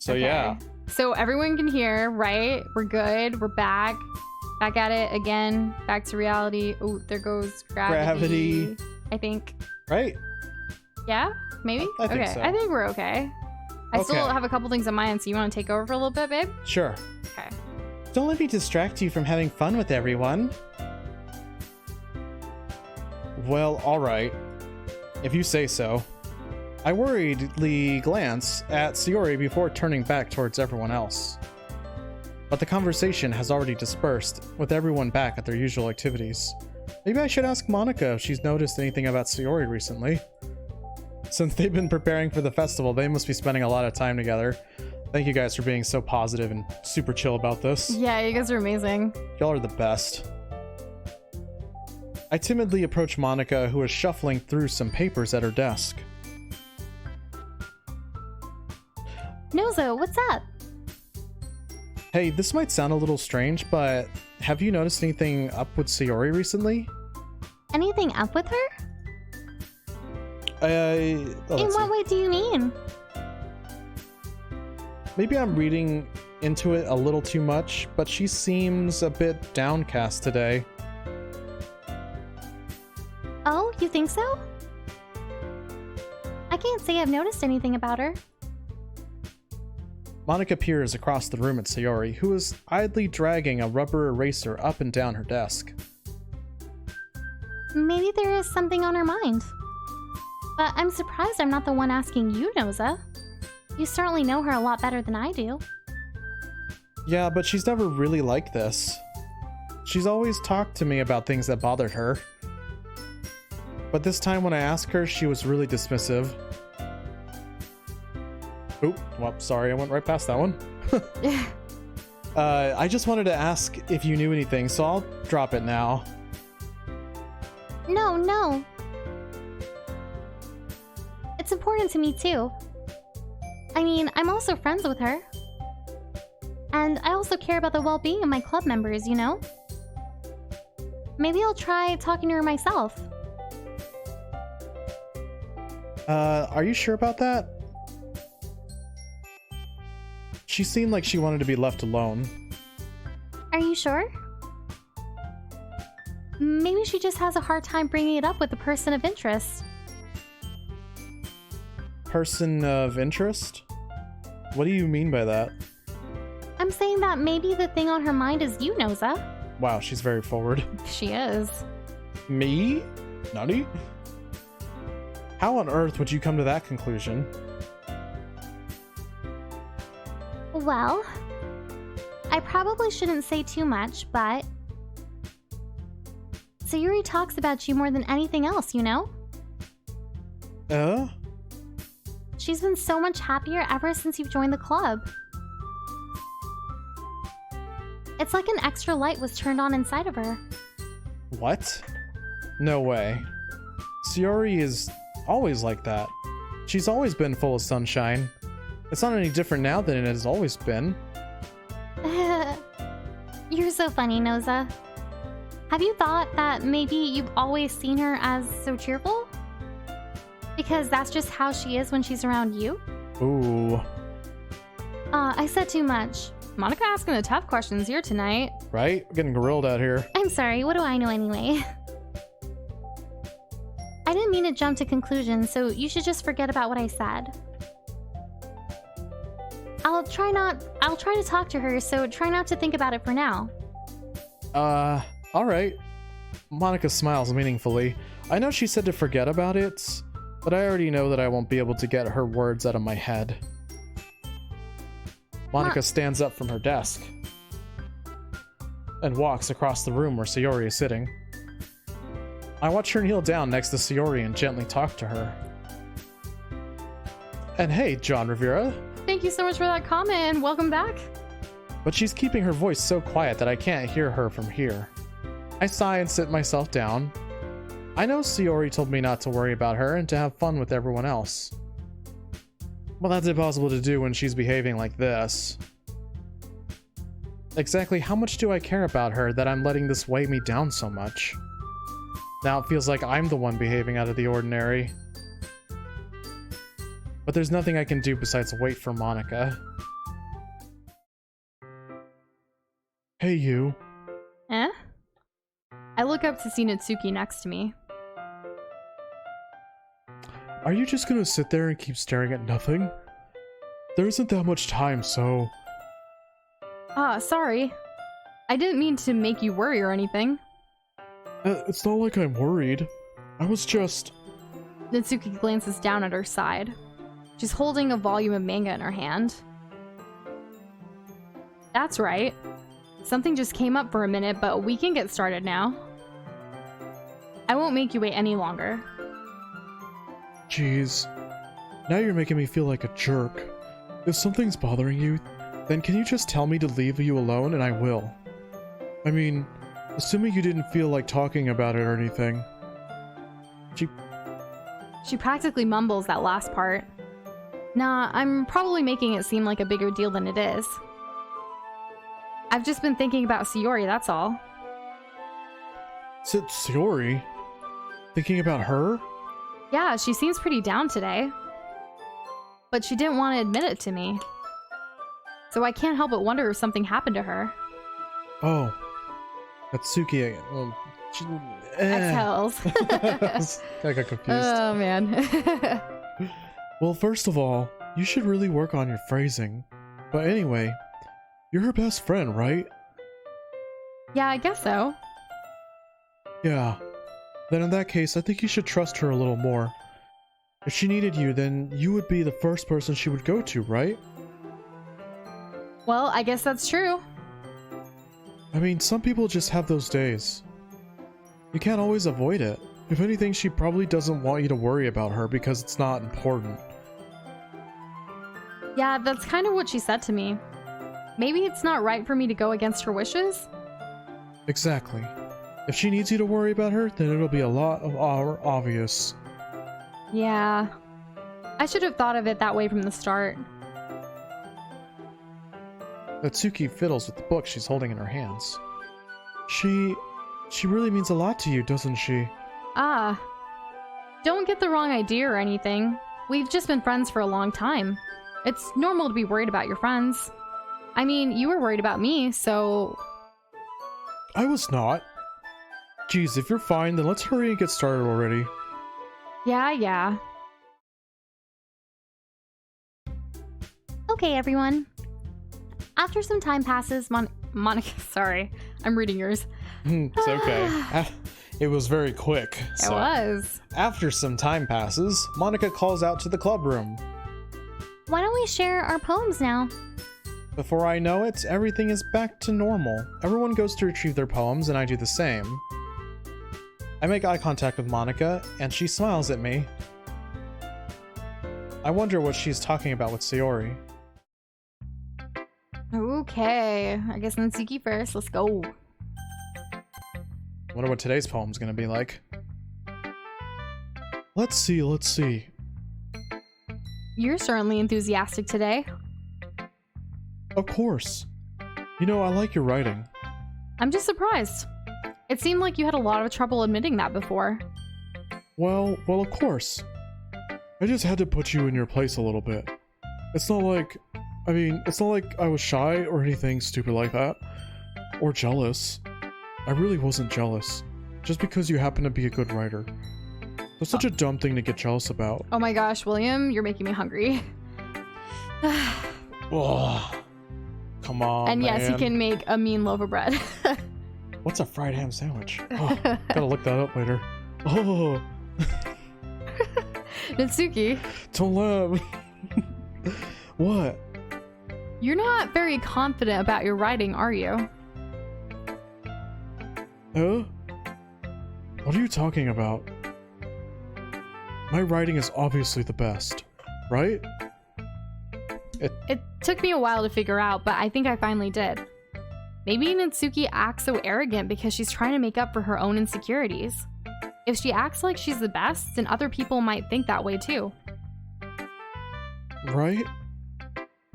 So Okay. yeah. So everyone can hear, right? We're good. We're back. Back at it again. Back to reality. Oh, there goes gravity. I think. Right? Yeah? Maybe? I think okay. so. I think we're okay. I still Okay. have a couple things on my end, so you want to take over for a little bit, babe? Sure. Okay. Don't let me distract you from having fun with everyone. Well, alright. If you say so. I worriedly glance at Sayori before turning back towards everyone else. But the conversation has already dispersed, with everyone back at their usual activities. Maybe I should ask Monika if she's noticed anything about Sayori recently. Since they've been preparing for the festival, they must be spending a lot of time together. Thank you guys for being so positive and super chill about this. Yeah, you guys are amazing. Y'all are the best. I timidly approach Monika, who is shuffling through some papers at her desk. Nozo, what's up? Hey, this might sound a little strange, but have you noticed anything up with Sayori recently? Anything up with her? In In what way do you mean? Maybe I'm reading into it a little too much, but she seems a bit downcast today. Oh, you think so? I can't say I've noticed anything about her. Monika peers across the room at Sayori, who is idly dragging a rubber eraser up and down her desk. Maybe there is something on her mind. But I'm surprised I'm not the one asking you, Noza. You certainly know her a lot better than I do. Yeah, but she's never really like this. She's always talked to me about things that bothered her. But this time when I asked her, she was really dismissive. Oop, well, sorry, I went right past that one. I just wanted to ask if you knew anything, so I'll drop it now. No. It's important to me too. I mean, I'm also friends with her. And I also care about the well-being of my club members, you know? Maybe I'll try talking to her myself. Are you sure about that? She seemed like she wanted to be left alone. Are you sure? Maybe she just has a hard time bringing it up with a person of interest. Person of interest? What do you mean by that? I'm saying that maybe the thing on her mind is you, Noza. Wow, she's very forward. She is. Me? Nani? How on earth would you come to that conclusion? Well, I probably shouldn't say too much, but Sayuri talks about you more than anything else, you know? She's been so much happier ever since you've joined the club. It's like an extra light was turned on inside of her. What? No way. Sayori is always like that. She's always been full of sunshine. It's not any different now than it has always been. You're so funny, Noza. Have you thought that maybe you've always seen her as so cheerful? Because that's just how she is when she's around you? Ooh. I said too much. Monika asking the tough questions here tonight. Right? We're getting grilled out here. I'm sorry, what do I know anyway? I didn't mean to jump to conclusions, so you should just forget about what I said. I'll try to talk to her, so try not to think about it for now. Alright. Monika smiles meaningfully. I know she said to forget about it, but I already know that I won't be able to get her words out of my head. Monika stands up from her desk and walks across the room where Sayori is sitting. I watch her kneel down next to Sayori and gently talk to her. And hey, John Rivera. Thank you so much for that comment, and welcome back. But she's keeping her voice so quiet that I can't hear her from here. I sigh and sit myself down. I know Sayori told me not to worry about her and to have fun with everyone else. Well, that's impossible to do when she's behaving like this. Exactly how much do I care about her that I'm letting this weigh me down so much? Now it feels like I'm the one behaving out of the ordinary. But there's nothing I can do besides wait for Monika. Hey, you. Eh? I look up to see Natsuki next to me. Are you just gonna sit there and keep staring at nothing? There isn't that much time, so... Sorry. I didn't mean to make you worry or anything. It's not like I'm worried. I was just... Natsuki glances down at her side. She's holding a volume of manga in her hand. That's right. Something just came up for a minute, but we can get started now. I won't make you wait any longer. Jeez. Now you're making me feel like a jerk. If something's bothering you, then can you just tell me to leave you alone and I will? I mean, assuming you didn't feel like talking about it or anything. She practically mumbles that last part. Nah, I'm probably making it seem like a bigger deal than it is. I've just been thinking about Sayori, that's all. Sayori? Thinking about her? Yeah, she seems pretty down today. But she didn't want to admit it to me. So I can't help but wonder if something happened to her. Oh. Natsuki. Exhales. I got confused. Oh, man. Well, first of all, you should really work on your phrasing. But anyway, you're her best friend, right? Yeah, I guess so. Yeah. Then in that case, I think you should trust her a little more. If she needed you, then you would be the first person she would go to, right? Well, I guess that's true. I mean, some people just have those days. You can't always avoid it. If anything, she probably doesn't want you to worry about her because it's not important. Yeah, that's kind of what she said to me. Maybe it's not right for me to go against her wishes? Exactly. If she needs you to worry about her, then it'll be a lot obvious. Yeah. I should have thought of it that way from the start. Natsuki fiddles with the book she's holding in her hands. She really means a lot to you, doesn't she? Ah. Don't get the wrong idea or anything. We've just been friends for a long time. It's normal to be worried about your friends. I mean, you were worried about me, so... I was not. Geez, if you're fine, then let's hurry and get started already. Yeah. Okay, everyone. After some time passes, Monika, sorry, I'm reading yours. It's okay. It was very quick. It was. After some time passes, Monika calls out to the club room. Why don't we share our poems now? Before I know it, everything is back to normal. Everyone goes to retrieve their poems, and I do the same. I make eye contact with Monika, and she smiles at me. I wonder what she's talking about with Sayori. Okay, I guess Natsuki first. Let's go. Wonder what today's poem's gonna be like. Let's see. You're certainly enthusiastic today. Of course. You know, I like your writing. I'm just surprised. It seemed like you had a lot of trouble admitting that before. Well, of course. I just had to put you in your place a little bit. It's not like I was shy or anything stupid like that. Or jealous. I really wasn't jealous. Just because you happen to be a good writer. That's such a dumb thing to get jealous about. Oh my gosh, William, you're making me hungry. Ugh. Come on, and yes, man. he can make a mean loaf of bread. What's a fried ham sandwich? Oh, gotta look that up later. Oh. Natsuki. Don't laugh. What? You're not very confident about your writing, are you? What are you talking about? My writing is obviously the best, right? It took me a while to figure out, but I think I finally did. Maybe Natsuki acts so arrogant because she's trying to make up for her own insecurities. If she acts like she's the best, then other people might think that way too. Right?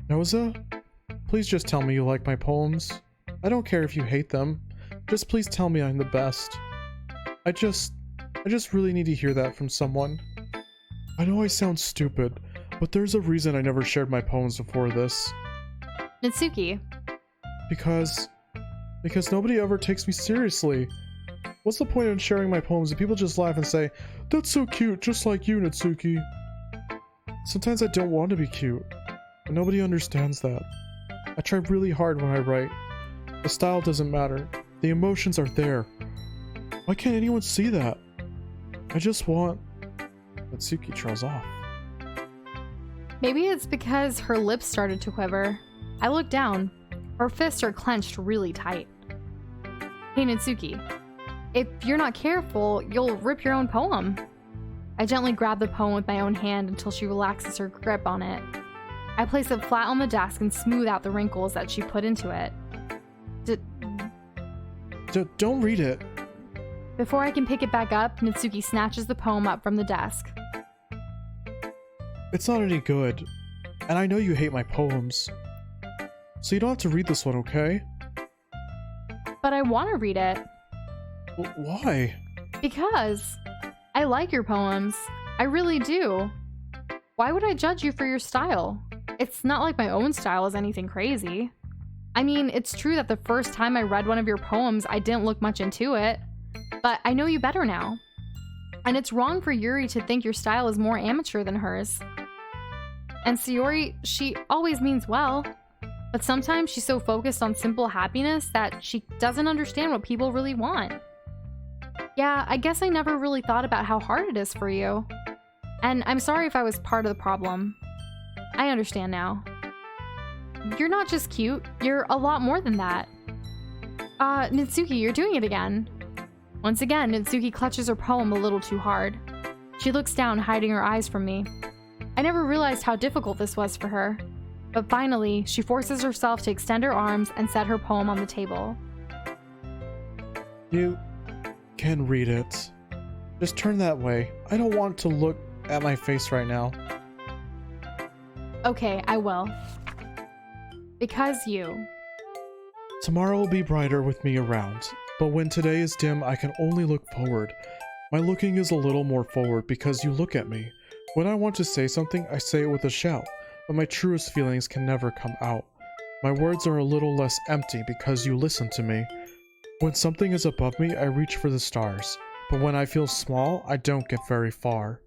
Noza? Please just tell me you like my poems. I don't care if you hate them. Just please tell me I'm the best. I just really need to hear that from someone. I know I sound stupid, but there's a reason I never shared my poems before this. Natsuki. Because Because nobody ever takes me seriously. What's the point in sharing my poems if people just laugh and say, "That's so cute, just like you, Natsuki"? Sometimes I don't want to be cute, but nobody understands that. I try really hard when I write. The style doesn't matter. The emotions are there. Why can't anyone see that? I just want... Natsuki trails off. Maybe it's because her lips started to quiver. I looked down. Her fists are clenched really tight. Hey Natsuki, if you're not careful, you'll rip your own poem. I gently grab the poem with my own hand until she relaxes her grip on it. I place it flat on the desk and smooth out the wrinkles that she put into it. Don't read it. Before I can pick it back up, Natsuki snatches the poem up from the desk. It's not any good. And I know you hate my poems. So you don't have to read this one, okay? But I want to read it. Why? Because I like your poems. I really do. Why would I judge you for your style? It's not like my own style is anything crazy. I mean, it's true that the first time I read one of your poems, I didn't look much into it. But I know you better now. And it's wrong for Yuri to think your style is more amateur than hers. And Sayori, she always means well. But sometimes she's so focused on simple happiness that she doesn't understand what people really want. Yeah, I guess I never really thought about how hard it is for you. And I'm sorry if I was part of the problem. I understand now. You're not just cute, you're a lot more than that. Natsuki, you're doing it again. Once again, Natsuki clutches her poem a little too hard. She looks down, hiding her eyes from me. I never realized how difficult this was for her. But finally, she forces herself to extend her arms and set her poem on the table. You can read it. Just turn that way. I don't want to look at my face right now. Okay, I will. Because you. Tomorrow will be brighter with me around, but when today is dim, I can only look forward. My looking is a little more forward because you look at me. When I want to say something, I say it with a shout, but my truest feelings can never come out. My words are a little less empty because you listen to me. When something is above me, I reach for the stars, but when I feel small, I don't get very far.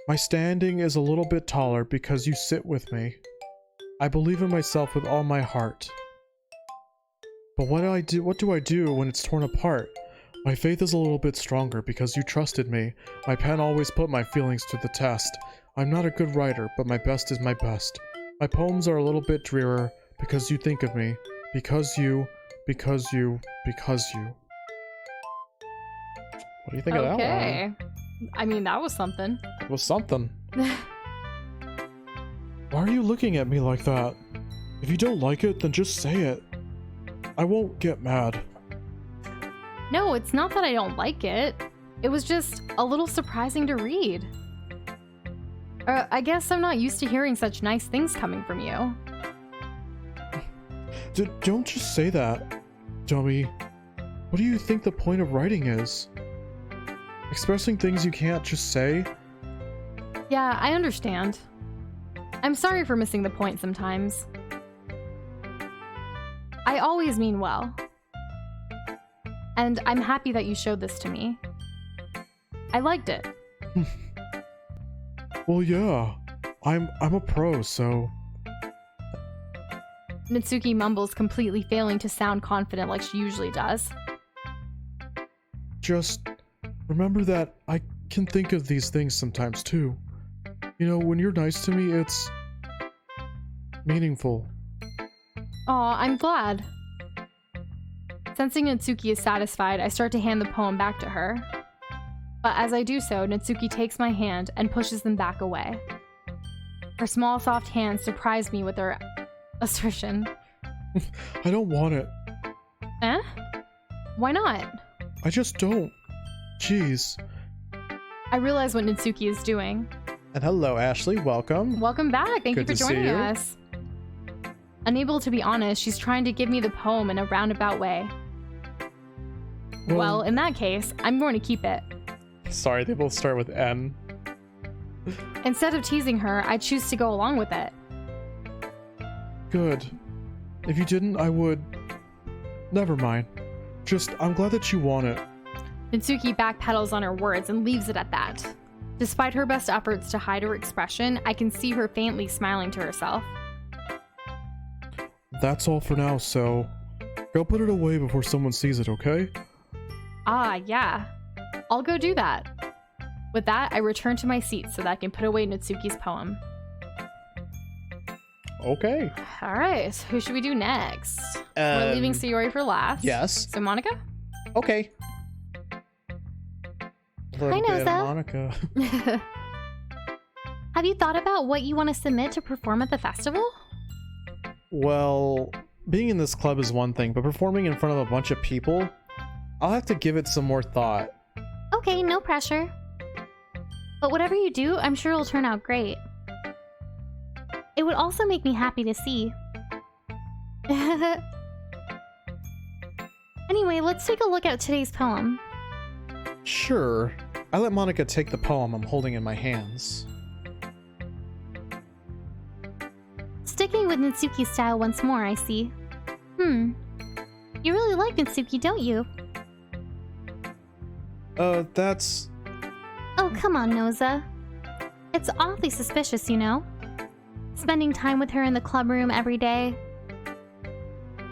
My standing is a little bit taller because you sit with me. I believe in myself with all my heart. But what do I do when it's torn apart? My faith is a little bit stronger because you trusted me. My pen always put my feelings to the test. I'm not a good writer, but my best is my best. My poems are a little bit drearer because you think of me. Because you. What do you think of that one? Okay. I mean, that was something. It was something. Why are you looking at me like that? If you don't like it, then just say it. I won't get mad. No, it's not that I don't like it. It was just a little surprising to read. I guess I'm not used to hearing such nice things coming from you. Don't just say that, dummy. What do you think the point of writing is? Expressing things you can't just say? Yeah, I understand. I'm sorry for missing the point sometimes. I always mean well. And I'm happy that you showed this to me. I liked it. Well, yeah. I'm a pro, so... Natsuki mumbles, completely failing to sound confident like she usually does. Just remember that I can think of these things sometimes too. You know, when you're nice to me, it's meaningful. Aw, I'm glad. Sensing Natsuki is satisfied, I start to hand the poem back to her. But as I do so, Natsuki takes my hand and pushes them back away. Her small, soft hands surprise me with her assertion. I don't want it. Eh? Why not? I just don't. Jeez. I realize what Natsuki is doing. And hello, Ashley. Welcome. Welcome back. Thank you for joining us. Unable to be honest, she's trying to give me the poem in a roundabout way. Well, in that case, I'm going to keep it. Sorry, they both start with N. Instead of teasing her, I choose to go along with it. Good. If you didn't, I would... Never mind. Just, I'm glad that you want it. Natsuki backpedals on her words and leaves it at that. Despite her best efforts to hide her expression, I can see her faintly smiling to herself. That's all for now, so go put it away before someone sees it, okay? Ah, yeah. I'll go do that. With that, I return to my seat so that I can put away Natsuki's poem. Okay. Alright, who should we do next? We're leaving Sayori for last. Yes. So Monika? Okay. Hi, Noza. Monika. Have you thought about what you want to submit to perform at the festival? Well, being in this club is one thing, but performing in front of a bunch of people, I'll have to give it some more thought. Okay, no pressure. But whatever you do, I'm sure it'll turn out great. It would also make me happy to see. Anyway, let's take a look at today's poem. Sure. I let Monika take the poem I'm holding in my hands. Sticking with Natsuki's style once more, I see. You really like Natsuki, don't you? That's... Oh, come on, Noza. It's awfully suspicious, you know? Spending time with her in the club room every day.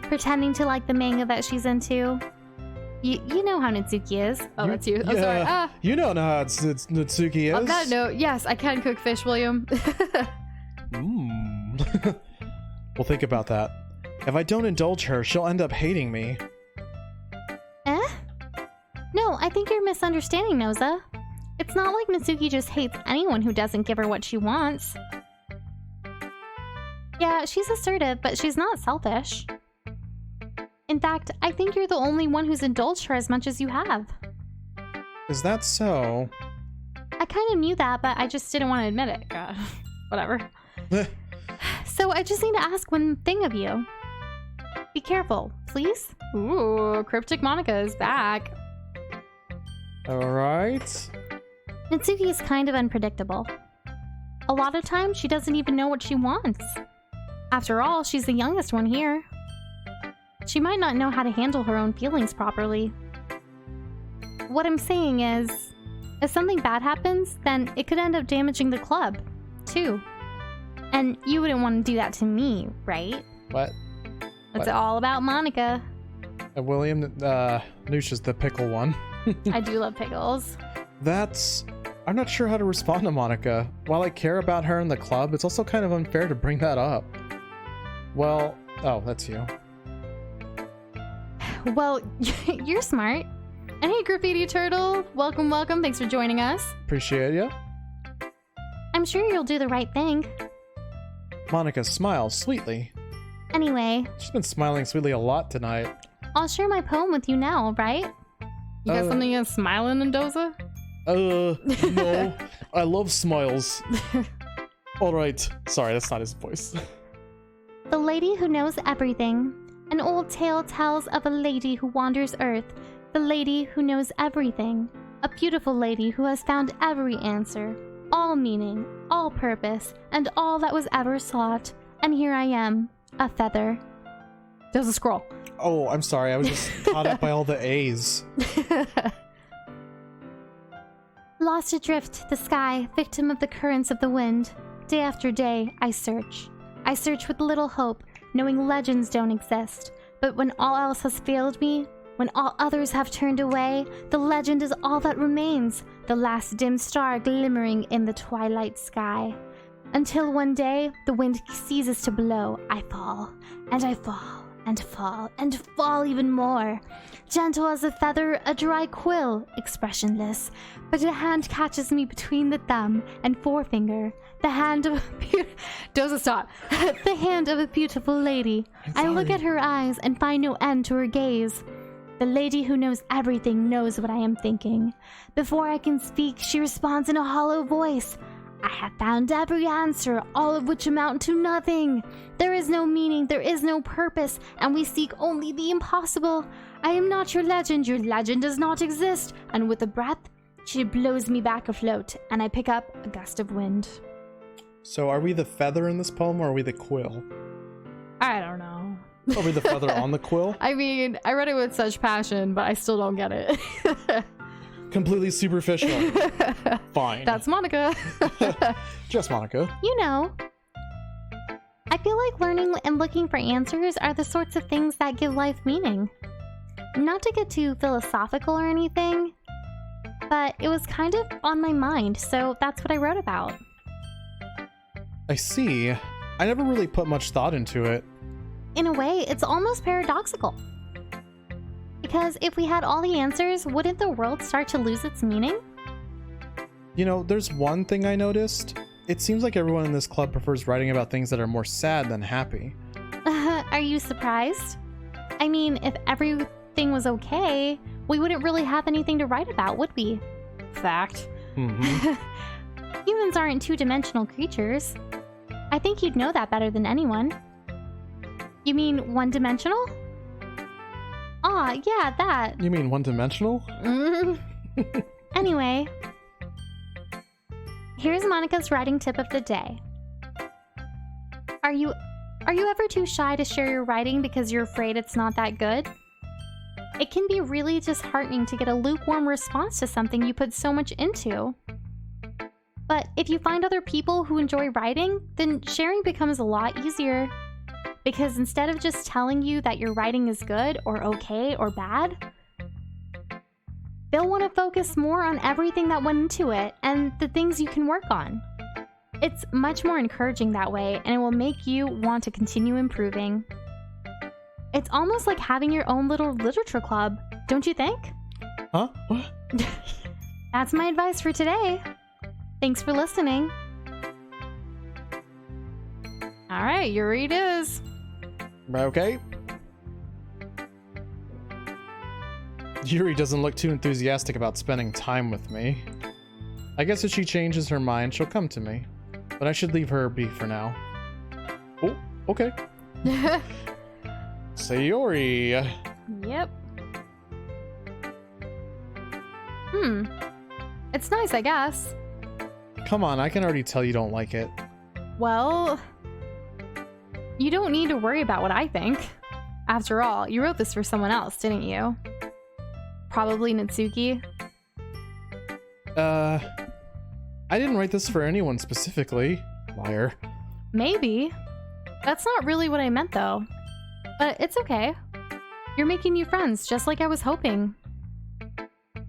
Pretending to like the manga that she's into. You know how Natsuki is. Oh, that's you. Oh, sorry. You don't know how it's Natsuki is. On that note, yes, I can cook fish, William. Well, think about that. If I don't indulge her, she'll end up hating me. Eh? No, I think you're misunderstanding, Noza. It's not like Natsuki just hates anyone who doesn't give her what she wants. Yeah, she's assertive, but she's not selfish. In fact, I think you're the only one who's indulged her as much as you have. Is that so? I kind of knew that, but I just didn't want to admit it. God, whatever. So I just need to ask one thing of you. Be careful, please? Ooh, Cryptic Monika is back. Alright. Natsuki is kind of unpredictable. A lot of times, she doesn't even know what she wants. After all, she's the youngest one here. She might not know how to handle her own feelings properly. What I'm saying is, if something bad happens, then it could end up damaging the club, too. And you wouldn't want to do that to me, right? What? It's all about Monika. William, Nush is the pickle one. I do love pickles. I'm not sure how to respond to Monika. While I care about her in the club, it's also kind of unfair to bring that up. Well, oh, that's you. Well, you're smart. And hey, Graffiti Turtle, welcome, welcome. Thanks for joining us. Appreciate ya. I'm sure you'll do the right thing. Monika smiles sweetly. Anyway, She's been smiling sweetly a lot tonight. I'll share my poem with you now, right? You got something against smiling and Doza? No. I love smiles. Alright. Sorry, that's not his voice. The lady who knows everything. An old tale tells of a lady who wanders earth. The lady who knows everything. A beautiful lady who has found every answer. All meaning, all purpose, and all that was ever sought. And here I am, a feather. There's a scroll. Oh, I'm sorry. I was just caught up by all the A's. Lost adrift to the sky, victim of the currents of the wind. Day after day, I search. I search with little hope, knowing legends don't exist. But when all else has failed me, when all others have turned away, the legend is all that remains, the last dim star glimmering in the twilight sky. Until one day, the wind ceases to blow, I fall, and I fall, and fall, and fall even more. Gentle as a feather, a dry quill, expressionless. But a hand catches me between the thumb and forefinger. The hand of Doza, stop. the hand of a beautiful lady. I look at her eyes and find no end to her gaze. The lady who knows everything knows what I am thinking. Before I can speak, she responds in a hollow voice. I have found every answer, all of which amount to nothing. There is no meaning, there is no purpose, and we seek only the impossible. I am not your legend does not exist. And with a breath, she blows me back afloat, and I pick up a gust of wind. So are we the feather in this poem, or are we the quill? I don't know. Over the feather on the quill? I mean, I read it with such passion, but I still don't get it. Completely superficial. Fine. That's Monika. Just Monika. You know, I feel like learning and looking for answers are the sorts of things that give life meaning. Not to get too philosophical or anything, but it was kind of on my mind, so that's what I wrote about. I see. I never really put much thought into it. In a way, it's almost paradoxical. Because if we had all the answers, wouldn't the world start to lose its meaning? You know, there's one thing I noticed. It seems like everyone in this club prefers writing about things that are more sad than happy. Are you surprised? I mean, if everything was okay, we wouldn't really have anything to write about, would we? Fact. Mm-hmm. Humans aren't two-dimensional creatures. I think you'd know that better than anyone. You mean one-dimensional? Aw, yeah, that. You mean one-dimensional? Anyway, here's Monika's writing tip of the day. Are you ever too shy to share your writing because you're afraid it's not that good? It can be really disheartening to get a lukewarm response to something you put so much into. But if you find other people who enjoy writing, then sharing becomes a lot easier. Because instead of just telling you that your writing is good or okay or bad, they'll want to focus more on everything that went into it and the things you can work on. It's much more encouraging that way, and it will make you want to continue improving. It's almost like having your own little literature club, don't you think? Huh? What? That's my advice for today. Thanks for listening. All right, Yuri it is. Okay. Yuri doesn't look too enthusiastic about spending time with me. I guess if she changes her mind, she'll come to me. But I should leave her be for now. Oh, okay. Sayori. Yep. It's nice, I guess. Come on, I can already tell you don't like it. Well, you don't need to worry about what I think. After all, you wrote this for someone else, didn't you? Probably Natsuki. I didn't write this for anyone specifically. Liar. Maybe. That's not really what I meant, though. But it's okay. You're making new friends, just like I was hoping.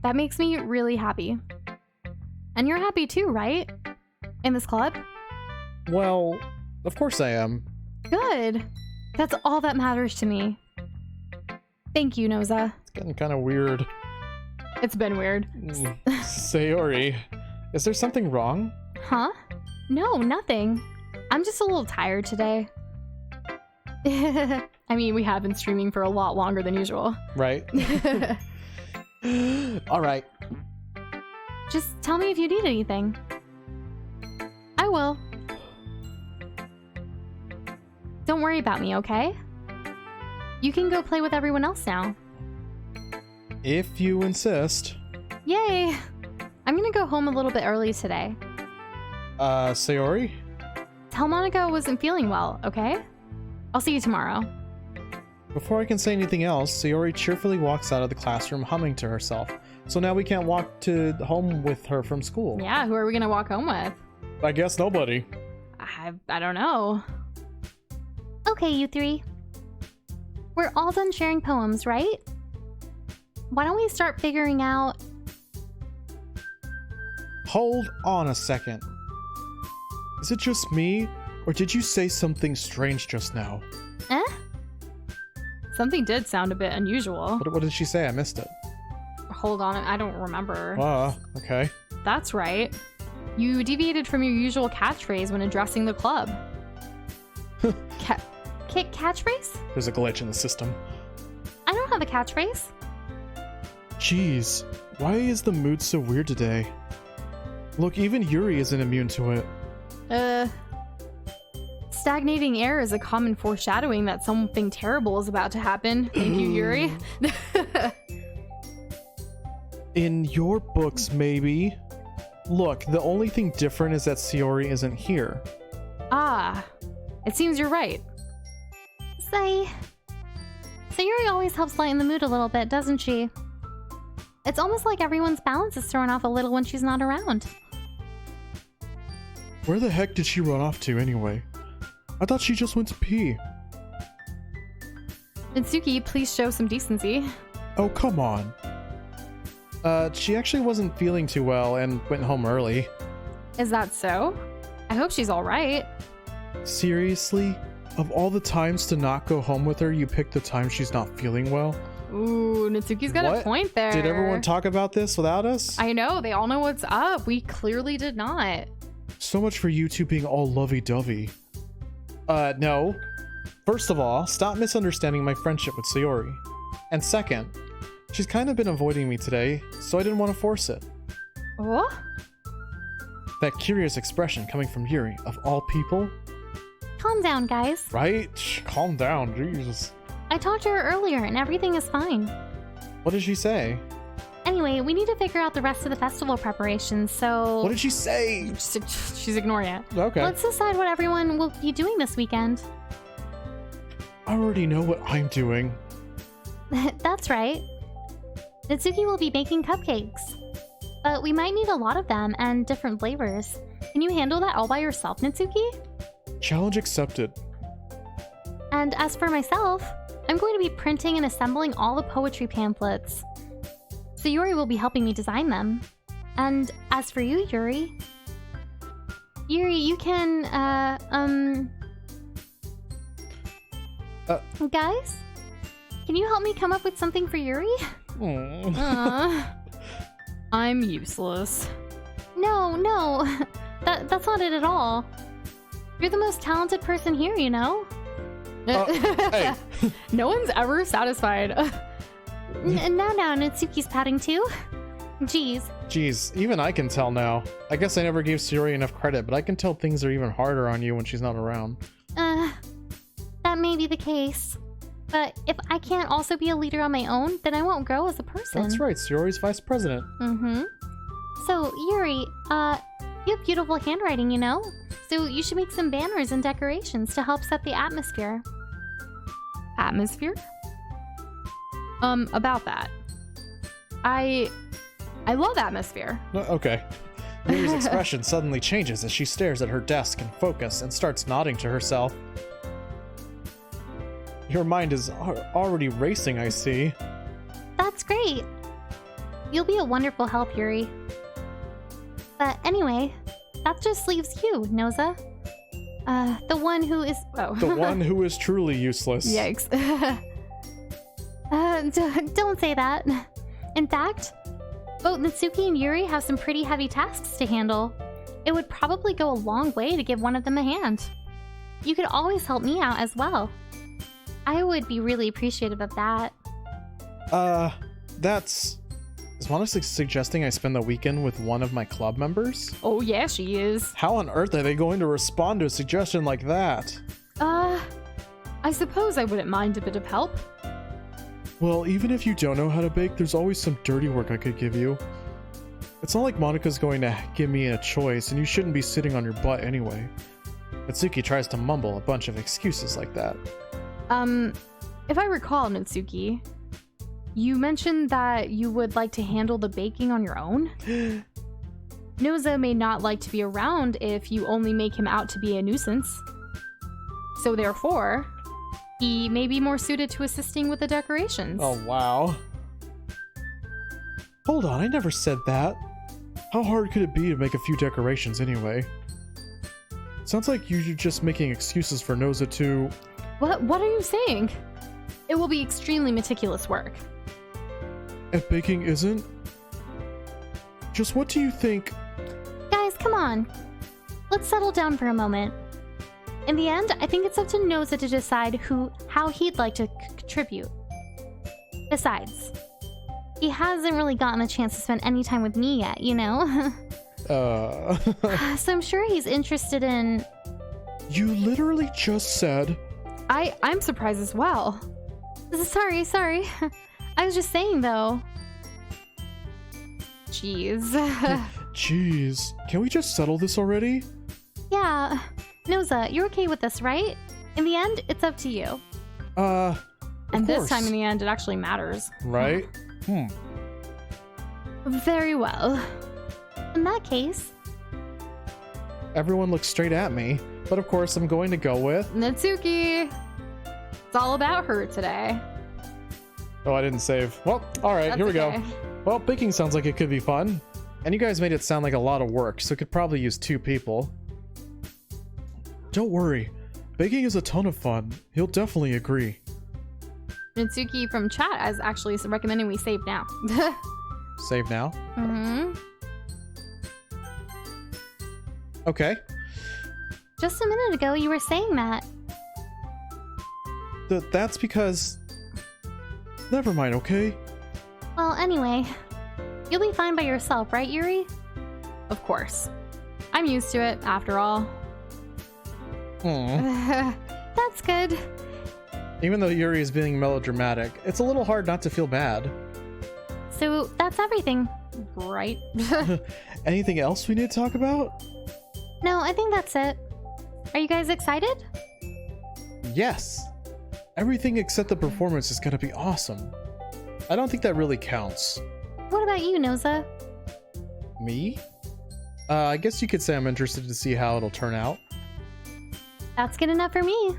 That makes me really happy. And you're happy too, right? In this club? Well, of course I am. Good. That's all that matters to me. Thank you, Noza. It's getting kind of weird. It's been weird. Sayori, is there something wrong? Huh? No, nothing. I'm just a little tired today. I mean, we have been streaming for a lot longer than usual. Right. All right. Just tell me if you need anything. I will. Don't worry about me, okay? You can go play with everyone else now. If you insist. Yay! I'm gonna go home a little bit early today. Sayori? Tell Monika I wasn't feeling well, okay? I'll see you tomorrow. Before I can say anything else, Sayori cheerfully walks out of the classroom humming to herself. So now we can't walk to home with her from school. Yeah, who are we gonna walk home with? I guess nobody. I don't know. Okay, you three. We're all done sharing poems, right? Why don't we start figuring out... Hold on a second. Is it just me, or did you say something strange just now? Eh? Something did sound a bit unusual. What did she say? I missed it. Hold on, I don't remember. Okay. That's right. You deviated from your usual catchphrase when addressing the club. Catchphrase? There's a glitch in the system. I don't have a catchphrase. Jeez, why is the mood so weird today? Look, even Yuri isn't immune to it. Stagnating air is a common foreshadowing that something terrible is about to happen. Thank you, Yuri. In your books, maybe. Look, the only thing different is that Sayori isn't here. Ah, it seems you're right. Say, Sayuri always helps lighten the mood a little bit, doesn't she? It's almost like everyone's balance is thrown off a little when she's not around. Where the heck did she run off to anyway? I thought she just went to pee. Natsuki, please show some decency. Oh, come on. She actually wasn't feeling too well and went home early. Is that so? I hope she's alright. Seriously? Of all the times to not go home with her, you picked the time she's not feeling well? Ooh, Natsuki's got a point there. Did everyone talk about this without us? I know, they all know what's up. We clearly did not. So much for you two being all lovey-dovey. No. First of all, stop misunderstanding my friendship with Sayori. And second, she's kind of been avoiding me today, so I didn't want to force it. What? That curious expression coming from Yuri, of all people? Calm down, guys. Right? Calm down, Jesus. I talked to her earlier and everything is fine. What did she say? Anyway, we need to figure out the rest of the festival preparations, so... What did she say? She's ignoring it. Okay. Let's decide what everyone will be doing this weekend. I already know what I'm doing. That's right. Natsuki will be baking cupcakes. But we might need a lot of them and different flavors. Can you handle that all by yourself, Natsuki? Challenge accepted. And as for myself, I'm going to be printing and assembling all the poetry pamphlets. Sayuri will be helping me design them. And as for you, Yuri... Yuri, you can, Guys? Can you help me come up with something for Yuri? I'm useless. No. That's not it at all. You're the most talented person here, you know? Hey. No one's ever satisfied. Now, Natsuki's pouting too. Jeez, even I can tell now. I guess I never gave Sayori enough credit, but I can tell things are even harder on you when she's not around. That may be the case. But if I can't also be a leader on my own, then I won't grow as a person. That's right, Sayori's vice president. Mm-hmm. So, Yuri, you have beautiful handwriting, you know? So you should make some banners and decorations to help set the atmosphere. Atmosphere? About that. I love atmosphere. Okay. Yuri's expression suddenly changes as she stares at her desk in focus and starts nodding to herself. Your mind is already racing, I see. That's great. You'll be a wonderful help, Yuri. But anyway, that just leaves you, Noza. The one who is... Oh. The one who is truly useless. Yikes. Don't say that. In fact, both Natsuki and Yuri have some pretty heavy tasks to handle. It would probably go a long way to give one of them a hand. You could always help me out as well. I would be really appreciative of that. Is Monika suggesting I spend the weekend with one of my club members? Oh yeah, she is. How on earth are they going to respond to a suggestion like that? I suppose I wouldn't mind a bit of help. Well, even if you don't know how to bake, there's always some dirty work I could give you. It's not like Monika's going to give me a choice, and you shouldn't be sitting on your butt anyway. Natsuki tries to mumble a bunch of excuses like that. If I recall, Natsuki, you mentioned that you would like to handle the baking on your own? Noza may not like to be around if you only make him out to be a nuisance. So therefore, he may be more suited to assisting with the decorations. Oh, wow. Hold on, I never said that. How hard could it be to make a few decorations anyway? Sounds like you're just making excuses for Noza to... What are you saying? It will be extremely meticulous work. And baking isn't? Just what do you think? Guys, come on. Let's settle down for a moment. In the end, I think it's up to Noza to decide how he'd like to contribute. Besides, he hasn't really gotten a chance to spend any time with me yet, you know? So I'm sure he's interested in... You literally just said... I'm surprised as well. Sorry. I was just saying, though. Jeez. Jeez. Can we just settle this already? Yeah. Noza, you're okay with this, right? In the end, it's up to you. And this course. time in the end, it actually matters. Right? Very well. In that case, Everyone looks straight at me, but of course I'm going to go with... Natsuki! It's all about her today. Oh, I didn't save. Well, alright, here we okay. go. Well, baking sounds like it could be fun. And you guys made it sound like a lot of work, so it could probably use 2 people. Don't worry. Baking is a ton of fun. He'll definitely agree. Natsuki from chat is actually recommending we save now. Save now? Mm-hmm. Okay. just a minute ago you were saying that. That's because... Never mind, okay? Well, anyway, you'll be fine by yourself, right, Yuri? Of course. I'm used to it, after all. That's good. Even though Yuri is being melodramatic, it's a little hard not to feel bad. So that's everything. Right? Anything else we need to talk about? No, I think that's it. Are you guys excited? Yes. Everything except the performance is gonna be awesome. I don't think that really counts. What about you, Noza? Me? I guess you could say I'm interested to see how it'll turn out. That's good enough for me.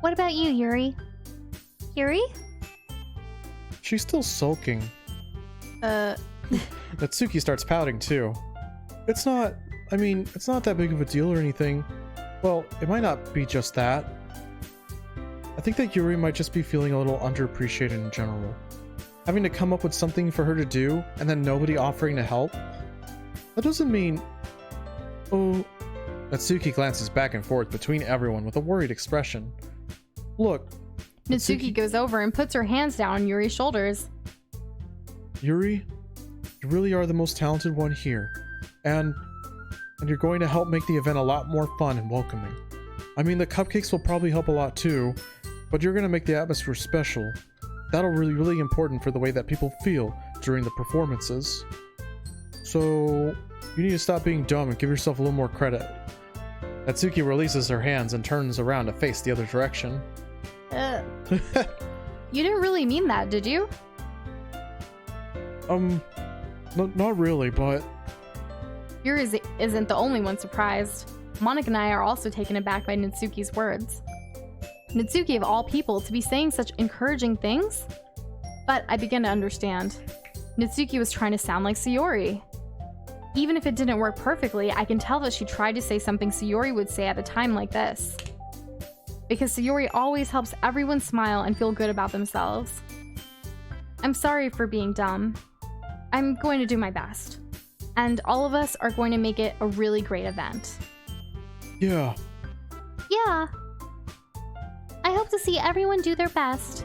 What about you, Yuri? Yuri? She's still sulking. Natsuki starts pouting too. It's not that big of a deal or anything. Well, it might not be just that. I think that Yuri might just be feeling a little underappreciated in general. Having to come up with something for her to do, and then nobody offering to help. That doesn't mean... Oh... Natsuki glances back and forth between everyone with a worried expression. Look... Natsuki goes over and puts her hands down on Yuri's shoulders. Yuri, you really are the most talented one here. And you're going to help make the event a lot more fun and welcoming. I mean, the cupcakes will probably help a lot too, but you're going to make the atmosphere special. That'll really important for the way that people feel during the performances. So, you need to stop being dumb and give yourself a little more credit. Natsuki releases her hands and turns around to face the other direction. You didn't really mean that, did you? Not really, but... Yuri isn't the only one surprised. Monika and I are also taken aback by Natsuki's words. Natsuki, of all people, to be saying such encouraging things? But I begin to understand. Natsuki was trying to sound like Sayori. Even if it didn't work perfectly, I can tell that she tried to say something Sayori would say at a time like this. Because Sayori always helps everyone smile and feel good about themselves. I'm sorry for being dumb. I'm going to do my best. And all of us are going to make it a really great event. Yeah. Yeah. I hope to see everyone do their best.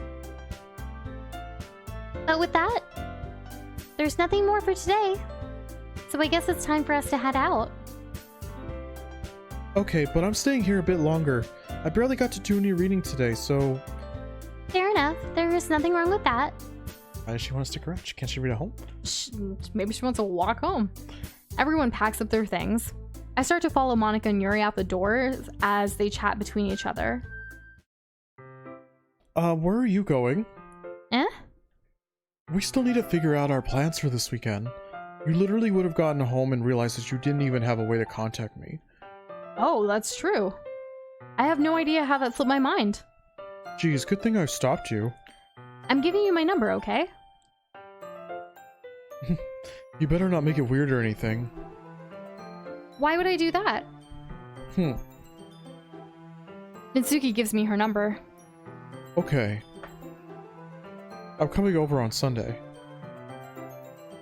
But with that, there's nothing more for today. So I guess it's time for us to head out. Okay, but I'm staying here a bit longer. I barely got to do any reading today, so... Fair enough. There is nothing wrong with that. Why does she want to stick around? Can't she read at home? Maybe she wants to walk home. Everyone packs up their things. I start to follow Monika and Yuri out the door as they chat between each other. Where are you going? Eh? We still need to figure out our plans for this weekend. You literally would have gotten home and realized that you didn't even have a way to contact me. Oh, that's true. I have no idea how that slipped my mind. Geez, good thing I stopped you. I'm giving you my number, okay? You better not make it weird or anything. Why would I do that? Natsuki gives me her number. Okay. I'm coming over on Sunday.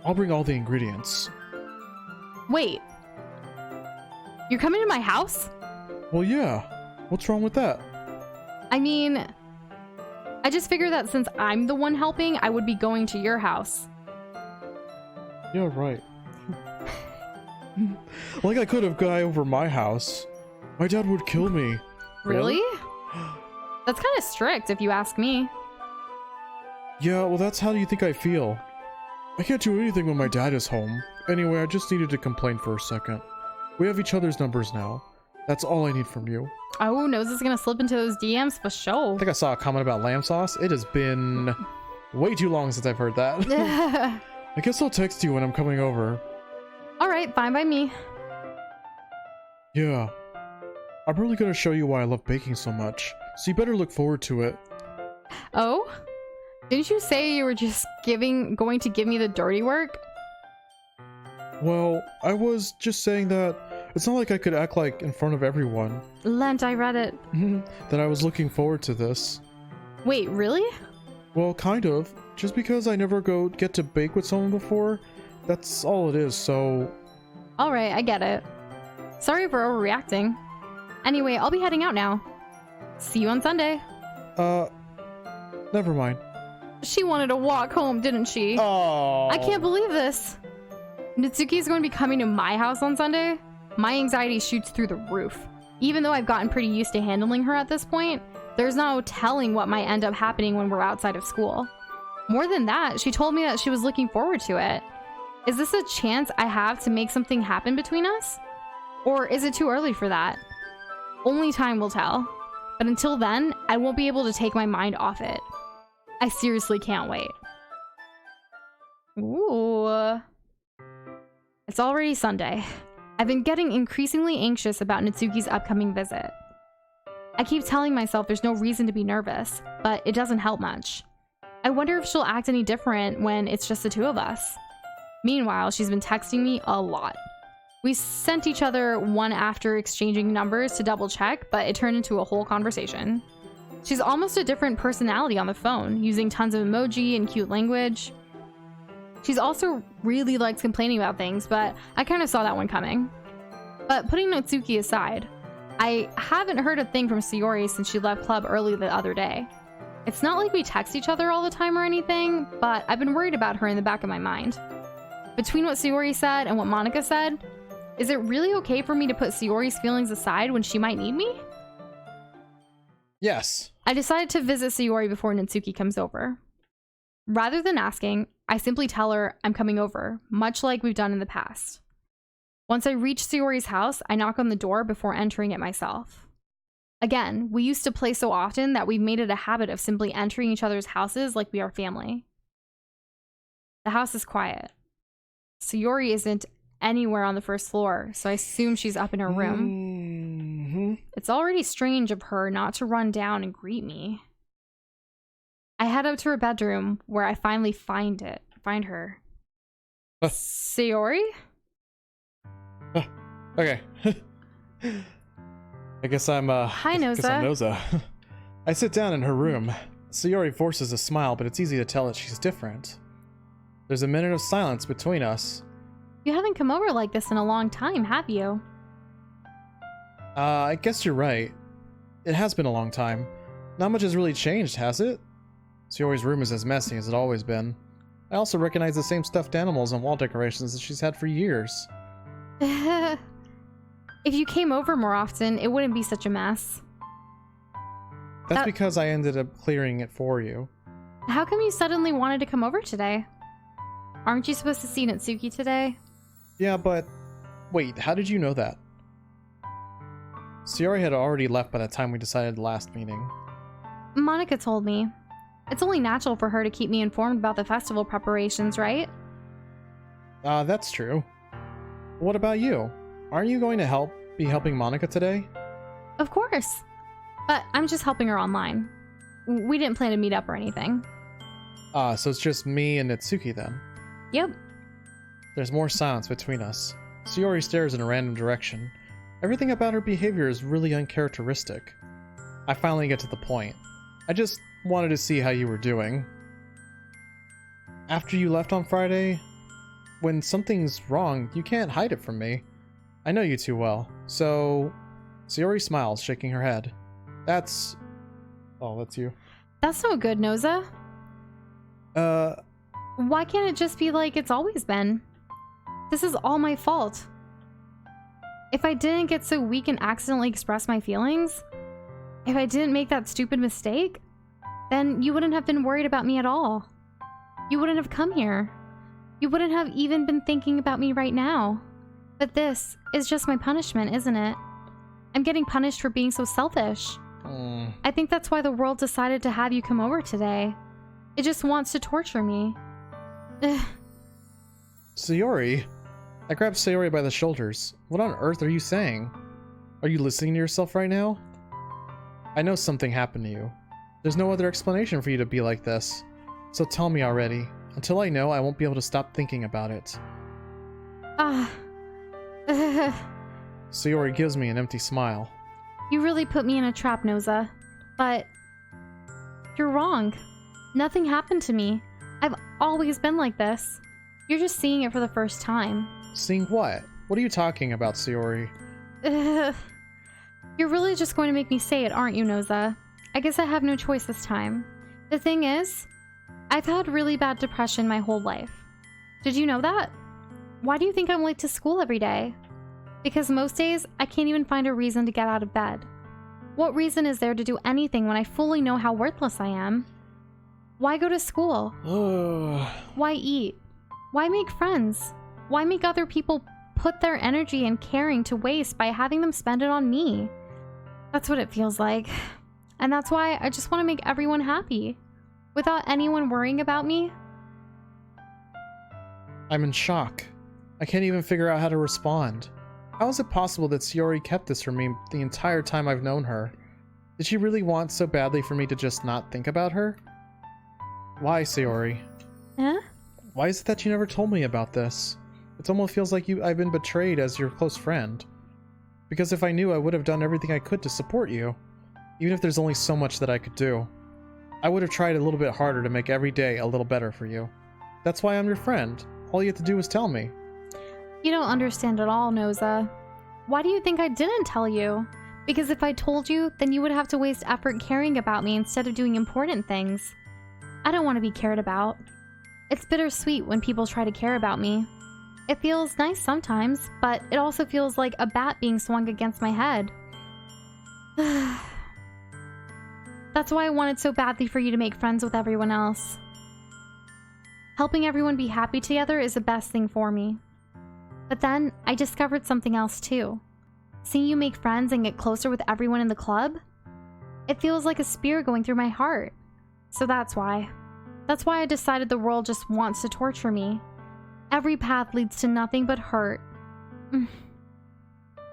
I'll bring all the ingredients. Wait. You're coming to my house? Well, yeah. What's wrong with that? I mean, I just figured that since I'm the one helping, I would be going to your house. Yeah, right. Like I could have guy over my house. My dad would kill me. Really? That's kind of strict if you ask me. Yeah, well that's how you think I feel. I can't do anything when my dad is home. Anyway, I just needed to complain for a second. We have each other's numbers now. That's all I need from you. Oh, Noza's gonna slip into those DMs for I sure. think I saw a comment about lamb sauce. It has been way too long since I've heard that. I guess I'll text you when I'm coming over. Alright, fine by me. Yeah. I'm really gonna show you why I love baking so much, so you better look forward to it. Oh? Didn't you say you were just going to give me the dirty work? Well, I was just saying that it's not like I could act like in front of everyone Lent, I read it. that I was looking forward to this. Wait, really? Well, kind of. Just because I never get to bake with someone before, that's all it is, so... Alright, I get it. Sorry for overreacting. Anyway, I'll be heading out now. See you on Sunday. Never mind. She wanted to walk home, didn't she? Oh. I can't believe this. Natsuki is going to be coming to my house on Sunday. My anxiety shoots through the roof. Even though I've gotten pretty used to handling her at this point, there's no telling what might end up happening when we're outside of school. More than that, she told me that she was looking forward to it. Is this a chance I have to make something happen between us? Or is it too early for that? Only time will tell. But until then, I won't be able to take my mind off it. I seriously can't wait. Ooh. It's already Sunday. I've been getting increasingly anxious about Natsuki's upcoming visit. I keep telling myself there's no reason to be nervous, but it doesn't help much. I wonder if she'll act any different when it's just the two of us. Meanwhile, she's been texting me a lot. We sent each other one after exchanging numbers to double check, but it turned into a whole conversation. She's almost a different personality on the phone, using tons of emoji and cute language. She's also really likes complaining about things, but I kind of saw that one coming. But putting Natsuki aside, I haven't heard a thing from Sayori since she left club early the other day. It's not like we text each other all the time or anything, but I've been worried about her in the back of my mind. Between what Sayori said and what Monika said, is it really okay for me to put Sayori's feelings aside when she might need me? Yes. I decided to visit Sayori before Natsuki comes over. Rather than asking, I simply tell her I'm coming over, much like we've done in the past. Once I reach Sayori's house, I knock on the door before entering it myself. Again, we used to play so often that we've made it a habit of simply entering each other's houses like we are family. The house is quiet. Sayori isn't anywhere on the first floor, so I assume she's up in her room. Mm-hmm. It's already strange of her not to run down and greet me. I head up to her bedroom, where I finally find her. Sayori? Okay. I guess I'm, Hi, I guess I'm Noza. Noza. I sit down in her room. Sayori forces a smile, but it's easy to tell that she's different. There's a minute of silence between us. You haven't come over like this in a long time, have you? I guess you're right. It has been a long time. Not much has really changed, has it? Sayori's room is as messy as it's always been. I also recognize the same stuffed animals and wall decorations that she's had for years. If you came over more often, it wouldn't be such a mess. That's because I ended up clearing it for you. How come you suddenly wanted to come over today? Aren't you supposed to see Natsuki today? Yeah, but... Wait, how did you know that? Sayori had already left by the time we decided the last meeting. Monika told me. It's only natural for her to keep me informed about the festival preparations, right? That's true. What about you? Aren't you going to be helping Monika today? Of course. But I'm just helping her online. We didn't plan to meet up or anything. So it's just me and Natsuki then. Yep. There's more silence between us. Sayori stares in a random direction. Everything about her behavior is really uncharacteristic. I finally get to the point. I just wanted to see how you were doing. After you left on Friday, when something's wrong, you can't hide it from me. I know you too well. So, Sayori smiles, shaking her head. That's... Oh, that's you. That's no good, Noza. Why can't it just be like it's always been? This is all my fault. If I didn't get so weak and accidentally express my feelings, if I didn't make that stupid mistake, then you wouldn't have been worried about me at all. You wouldn't have come here. You wouldn't have even been thinking about me right now. But this is just my punishment, isn't it? I'm getting punished for being so selfish. I think that's why the world decided to have you come over today. It just wants to torture me. Ugh. Sayori? I grabbed Sayori by the shoulders. What on earth are you saying? Are you listening to yourself right now? I know something happened to you. There's no other explanation for you to be like this. So tell me already. Until I know, I won't be able to stop thinking about it. Sayori gives me an empty smile. You really put me in a trap, Noza. But you're wrong. Nothing happened to me. I've always been like this. You're just seeing it for the first time. Seeing what? What are you talking about, Sayori? You're really just going to make me say it, aren't you, Noza? I guess I have no choice this time. The thing is, I've had really bad depression my whole life. Did you know that? Why do you think I'm late to school every day? Because most days, I can't even find a reason to get out of bed. What reason is there to do anything when I fully know how worthless I am? Why go to school? Why eat? Why make friends? Why make other people put their energy and caring to waste by having them spend it on me? That's what it feels like. And that's why I just want to make everyone happy. Without anyone worrying about me. I'm in shock. I can't even figure out how to respond. How is it possible that Sayori kept this from me the entire time I've known her? Did she really want so badly for me to just not think about her? Why, Sayori? Huh? Why is it that you never told me about this? It almost feels like I've been betrayed as your close friend. Because if I knew, I would have done everything I could to support you. Even if there's only so much that I could do. I would have tried a little bit harder to make every day a little better for you. That's why I'm your friend. All you have to do is tell me. You don't understand at all, Noza. Why do you think I didn't tell you? Because if I told you, then you would have to waste effort caring about me instead of doing important things. I don't want to be cared about. It's bittersweet when people try to care about me. It feels nice sometimes, but it also feels like a bat being swung against my head. That's why I wanted so badly for you to make friends with everyone else. Helping everyone be happy together is the best thing for me. But then, I discovered something else too. Seeing you make friends and get closer with everyone in the club? It feels like a spear going through my heart. So that's why. That's why I decided the world just wants to torture me. Every path leads to nothing but hurt.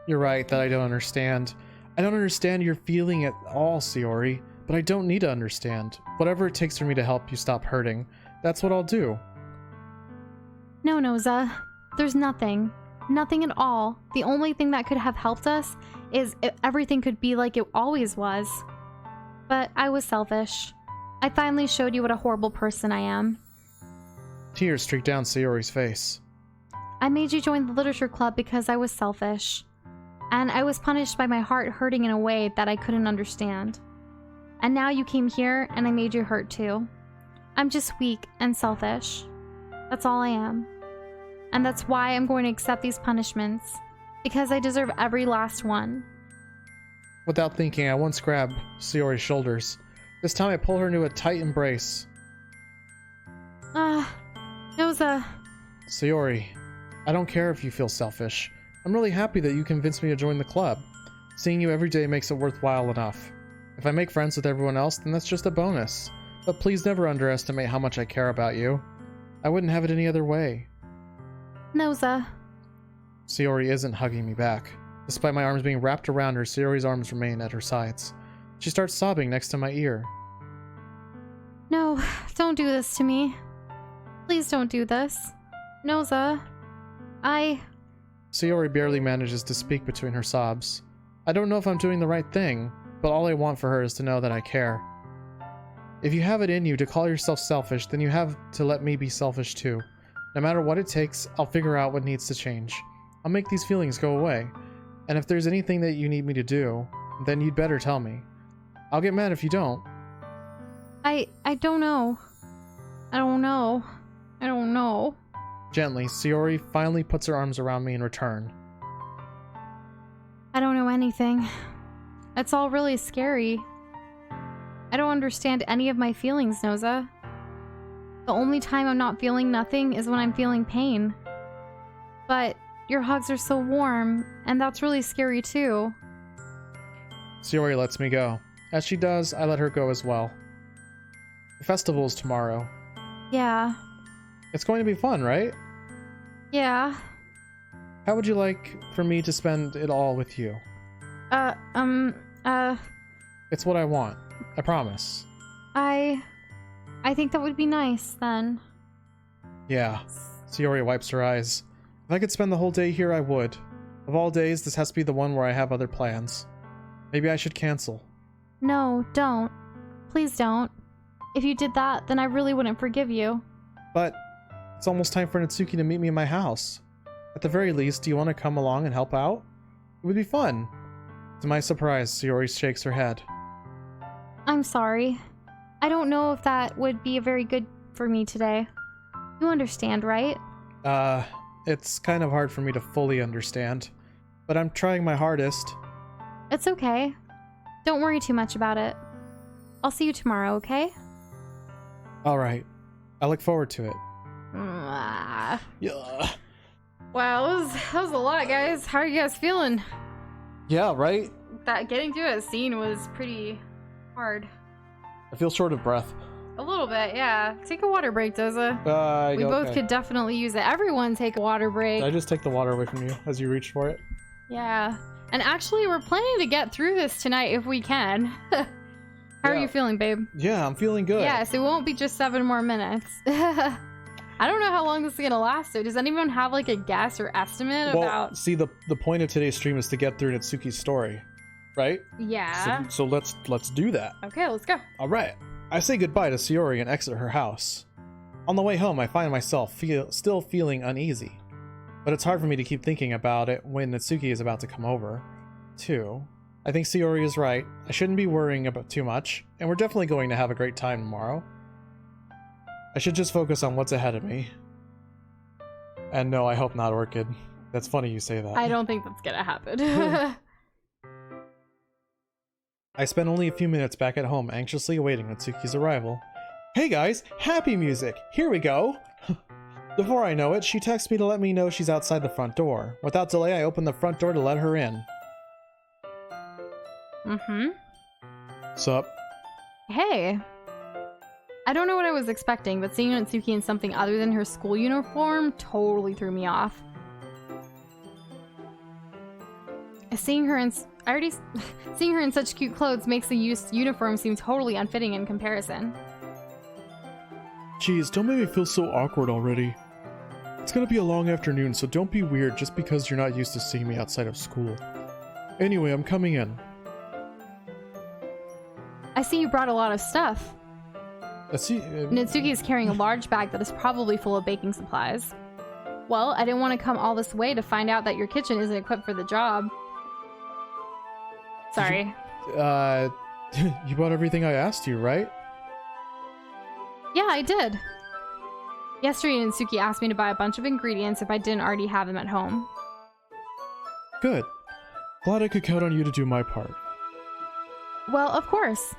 You're right that I don't understand. I don't understand your feeling at all, Sayori. But I don't need to understand. Whatever it takes for me to help you stop hurting, that's what I'll do. No, Noza. There's nothing. Nothing at all. The only thing that could have helped us is if everything could be like it always was. But I was selfish. I finally showed you what a horrible person I am. Tears streaked down Sayori's face. I made you join the literature club because I was selfish. And I was punished by my heart hurting in a way that I couldn't understand. And now you came here and I made you hurt too. I'm just weak and selfish. That's all I am. And that's why I'm going to accept these punishments. Because I deserve every last one. Without thinking, I once grabbed Sayori's shoulders. This time I pull her into a tight embrace. Noza. Sayori, I don't care if you feel selfish. I'm really happy that you convinced me to join the club. Seeing you every day makes it worthwhile enough. If I make friends with everyone else, then that's just a bonus. But please never underestimate how much I care about you. I wouldn't have it any other way. Noza. Sayori isn't hugging me back. Despite my arms being wrapped around her, Sayori's arms remain at her sides. She starts sobbing next to my ear. No, don't do this to me. Please don't do this. Noza. Sayori barely manages to speak between her sobs. I don't know if I'm doing the right thing, but all I want for her is to know that I care. If you have it in you to call yourself selfish, then you have to let me be selfish too. No matter what it takes, I'll figure out what needs to change. I'll make these feelings go away. And if there's anything that you need me to do, then you'd better tell me. I'll get mad if you don't. I don't know. I don't know. I don't know. Gently, Sayori finally puts her arms around me in return. I don't know anything. It's all really scary. I don't understand any of my feelings, Noza. The only time I'm not feeling nothing is when I'm feeling pain. But your hugs are so warm, and that's really scary too. Sayori lets me go. As she does, I let her go as well. The festival is tomorrow. Yeah. It's going to be fun, right? Yeah. How would you like for me to spend it all with you? It's what I want. I promise. I think that would be nice, then. Yeah. Sayori wipes her eyes. If I could spend the whole day here, I would. Of all days, this has to be the one where I have other plans. Maybe I should cancel. No, don't. Please don't. If you did that, then I really wouldn't forgive you. But it's almost time for Natsuki to meet me in my house. At the very least, do you want to come along and help out? It would be fun. To my surprise, Sayori shakes her head. I'm sorry. I don't know if that would be very good for me today. You understand, right? It's kind of hard for me to fully understand, but I'm trying my hardest. It's okay. Don't worry too much about it. I'll see you tomorrow, okay? Alright. I look forward to it. Yeah. Wow, that was a lot, guys. How are you guys feeling? Yeah, right? That getting through that scene was pretty hard. I feel short of breath. A little bit, yeah. Take a water break, Doza. We both could definitely use it. Everyone take a water break. Did I just take the water away from you as you reached for it? Yeah. And actually, we're planning to get through this tonight if we can. How are you feeling, babe? Yeah, I'm feeling good. Yes, it won't be just 7 more minutes. I don't know how long this is gonna last, so does anyone have like a guess or estimate about... See, the point of today's stream is to get through Natsuki's story, right? Yeah. So let's do that. Okay, let's go. Alright. I say goodbye to Sayori and exit her house. On the way home, I find myself still feeling uneasy. But it's hard for me to keep thinking about it when Natsuki is about to come over, too. I think Sayori is right. I shouldn't be worrying about too much, and we're definitely going to have a great time tomorrow. I should just focus on what's ahead of me. And no, I hope not, Orchid. That's funny you say that. I don't think that's gonna happen. I spent only a few minutes back at home, anxiously awaiting Natsuki's arrival. Hey guys, happy music! Here we go! Before I know it, she texts me to let me know she's outside the front door. Without delay, I open the front door to let her in. Mm-hmm. Sup? Hey. I don't know what I was expecting, but seeing Natsuki in something other than her school uniform totally threw me off. Seeing her in such cute clothes makes the uniform seem totally unfitting in comparison. Jeez, don't make me feel so awkward already. It's gonna be a long afternoon, so don't be weird just because you're not used to seeing me outside of school. Anyway, I'm coming in. I see you brought a lot of stuff. Natsuki is carrying a large bag that is probably full of baking supplies. Well, I didn't want to come all this way to find out that your kitchen isn't equipped for the job. Sorry. You bought everything I asked you, right? Yeah, I did. Yesterday, Natsuki asked me to buy a bunch of ingredients if I didn't already have them at home. Good. Glad I could count on you to do my part. Well, of course.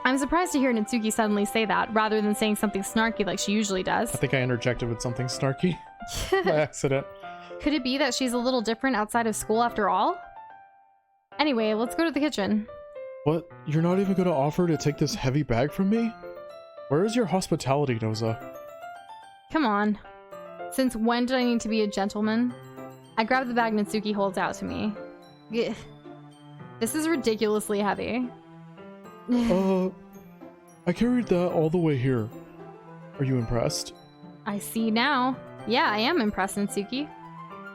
I'm surprised to hear Natsuki suddenly say that, rather than saying something snarky like she usually does. I think I interjected with something snarky by accident. Could it be that she's a little different outside of school after all? Anyway, let's go to the kitchen. What? You're not even gonna offer to take this heavy bag from me? Where is your hospitality, Doza? Come on. Since when did I need to be a gentleman? I grab the bag Natsuki holds out to me. Gah. This is ridiculously heavy. I carried that all the way here. Are you impressed? I see now. Yeah, I am impressed, Natsuki.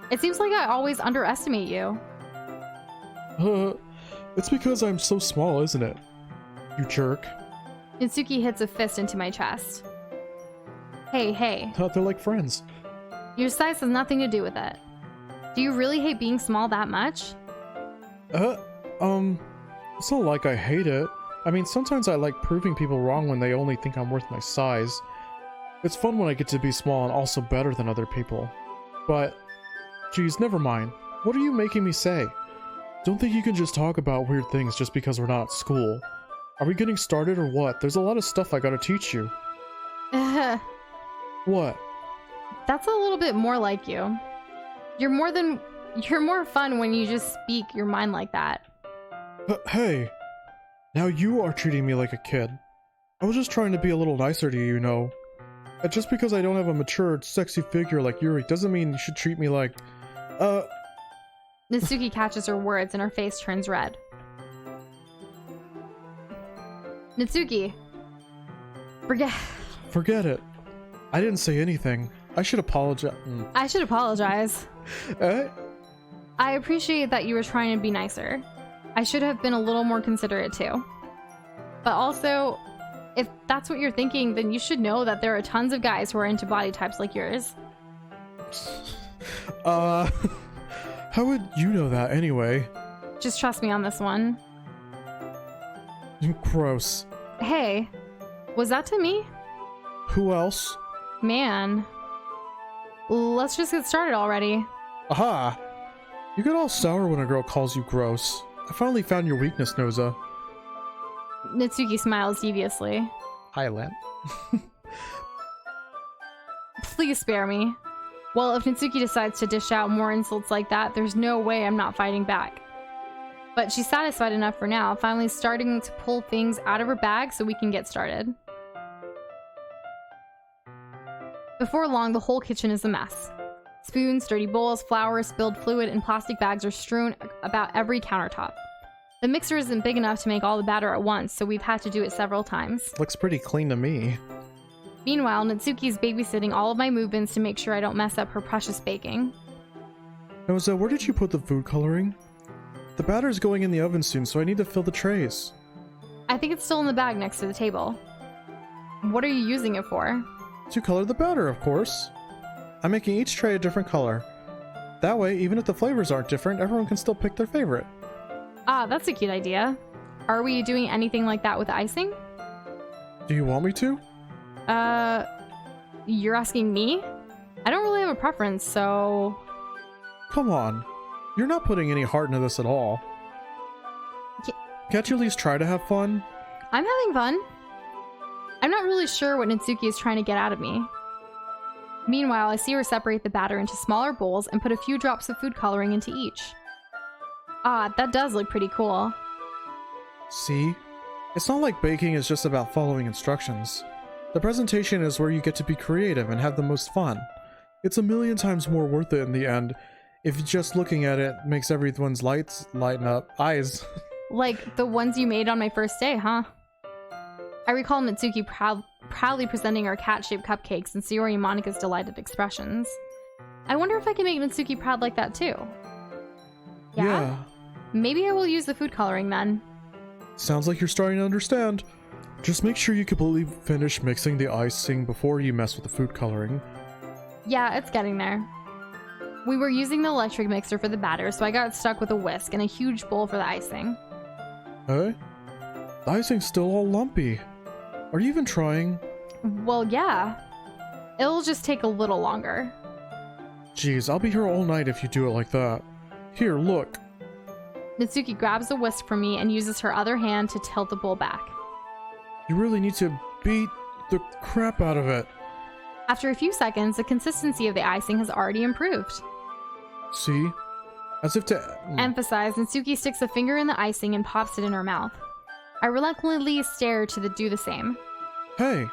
It seems like I always underestimate you. It's because I'm so small, isn't it? You jerk. Natsuki hits a fist into my chest. Hey, hey. They're like friends. Your size has nothing to do with it. Do you really hate being small that much? It's not like I hate it. I mean, sometimes I like proving people wrong when they only think I'm worth my size. It's fun when I get to be small and also better than other people. But, geez, never mind. What are you making me say? Don't think you can just talk about weird things just because we're not at school. Are we getting started or what? There's a lot of stuff I gotta teach you. What? That's a little bit more like you. You're more fun when you just speak your mind like that. Hey, now you are treating me like a kid. I was just trying to be a little nicer to you, you know. And just because I don't have a mature, sexy figure like Yuri doesn't mean you should treat me like, Natsuki catches her words and her face turns red. Natsuki. Forget it. I didn't say anything. I should apologize. I should apologize. Eh? I appreciate that you were trying to be nicer. I should have been a little more considerate too. But also, if that's what you're thinking, then you should know that there are tons of guys who are into body types like yours. How would you know that anyway? Just trust me on this one. Gross. Hey, was that to me? Who else? Man. Let's just get started already. Aha! You get all sour when a girl calls you gross. I finally found your weakness, Noza. Natsuki smiles deviously. Hi, Len. Please spare me. Well, if Natsuki decides to dish out more insults like that, there's no way I'm not fighting back. But she's satisfied enough for now, finally starting to pull things out of her bag so we can get started. Before long, the whole kitchen is a mess. Spoons, dirty bowls, flour, spilled fluid, and plastic bags are strewn about every countertop. The mixer isn't big enough to make all the batter at once, so we've had to do it several times. Looks pretty clean to me. Meanwhile, Natsuki's babysitting all of my movements to make sure I don't mess up her precious baking. Noza, where did you put the food coloring? The batter's going in the oven soon, so I need to fill the trays. I think it's still in the bag next to the table. What are you using it for? To color the batter, of course. I'm making each tray a different color. That way, even if the flavors aren't different, everyone can still pick their favorite. Ah, that's a cute idea. Are we doing anything like that with icing? Do you want me to? You're asking me? I don't really have a preference, so... Come on. You're not putting any heart into this at all. Can't you at least try to have fun? I'm having fun. I'm not really sure what Natsuki is trying to get out of me. Meanwhile, I see her separate the batter into smaller bowls and put a few drops of food coloring into each. Ah, that does look pretty cool. See? It's not like baking is just about following instructions. The presentation is where you get to be creative and have the most fun. It's a million times more worth it in the end if just looking at it makes everyone's lights lighten up. Eyes. Like the ones you made on my first day, huh? I recall Natsuki proudly presenting our cat-shaped cupcakes and Sayori and Monika's delighted expressions. I wonder if I can make Natsuki proud like that too. Yeah? Maybe I will use the food coloring then. Sounds like you're starting to understand. Just make sure you completely finish mixing the icing before you mess with the food coloring. Yeah, it's getting there. We were using the electric mixer for the batter, so I got stuck with a whisk and a huge bowl for the icing. Hey? The icing's still all lumpy. Are you even trying? Well, yeah. It'll just take a little longer. Jeez, I'll be here all night if you do it like that. Here, look. Natsuki grabs a whisk from me and uses her other hand to tilt the bowl back. You really need to beat the crap out of it. After a few seconds, the consistency of the icing has already improved. See? As if to... Emphasize, Natsuki sticks a finger in the icing and pops it in her mouth. I reluctantly stare to do the same. Hey!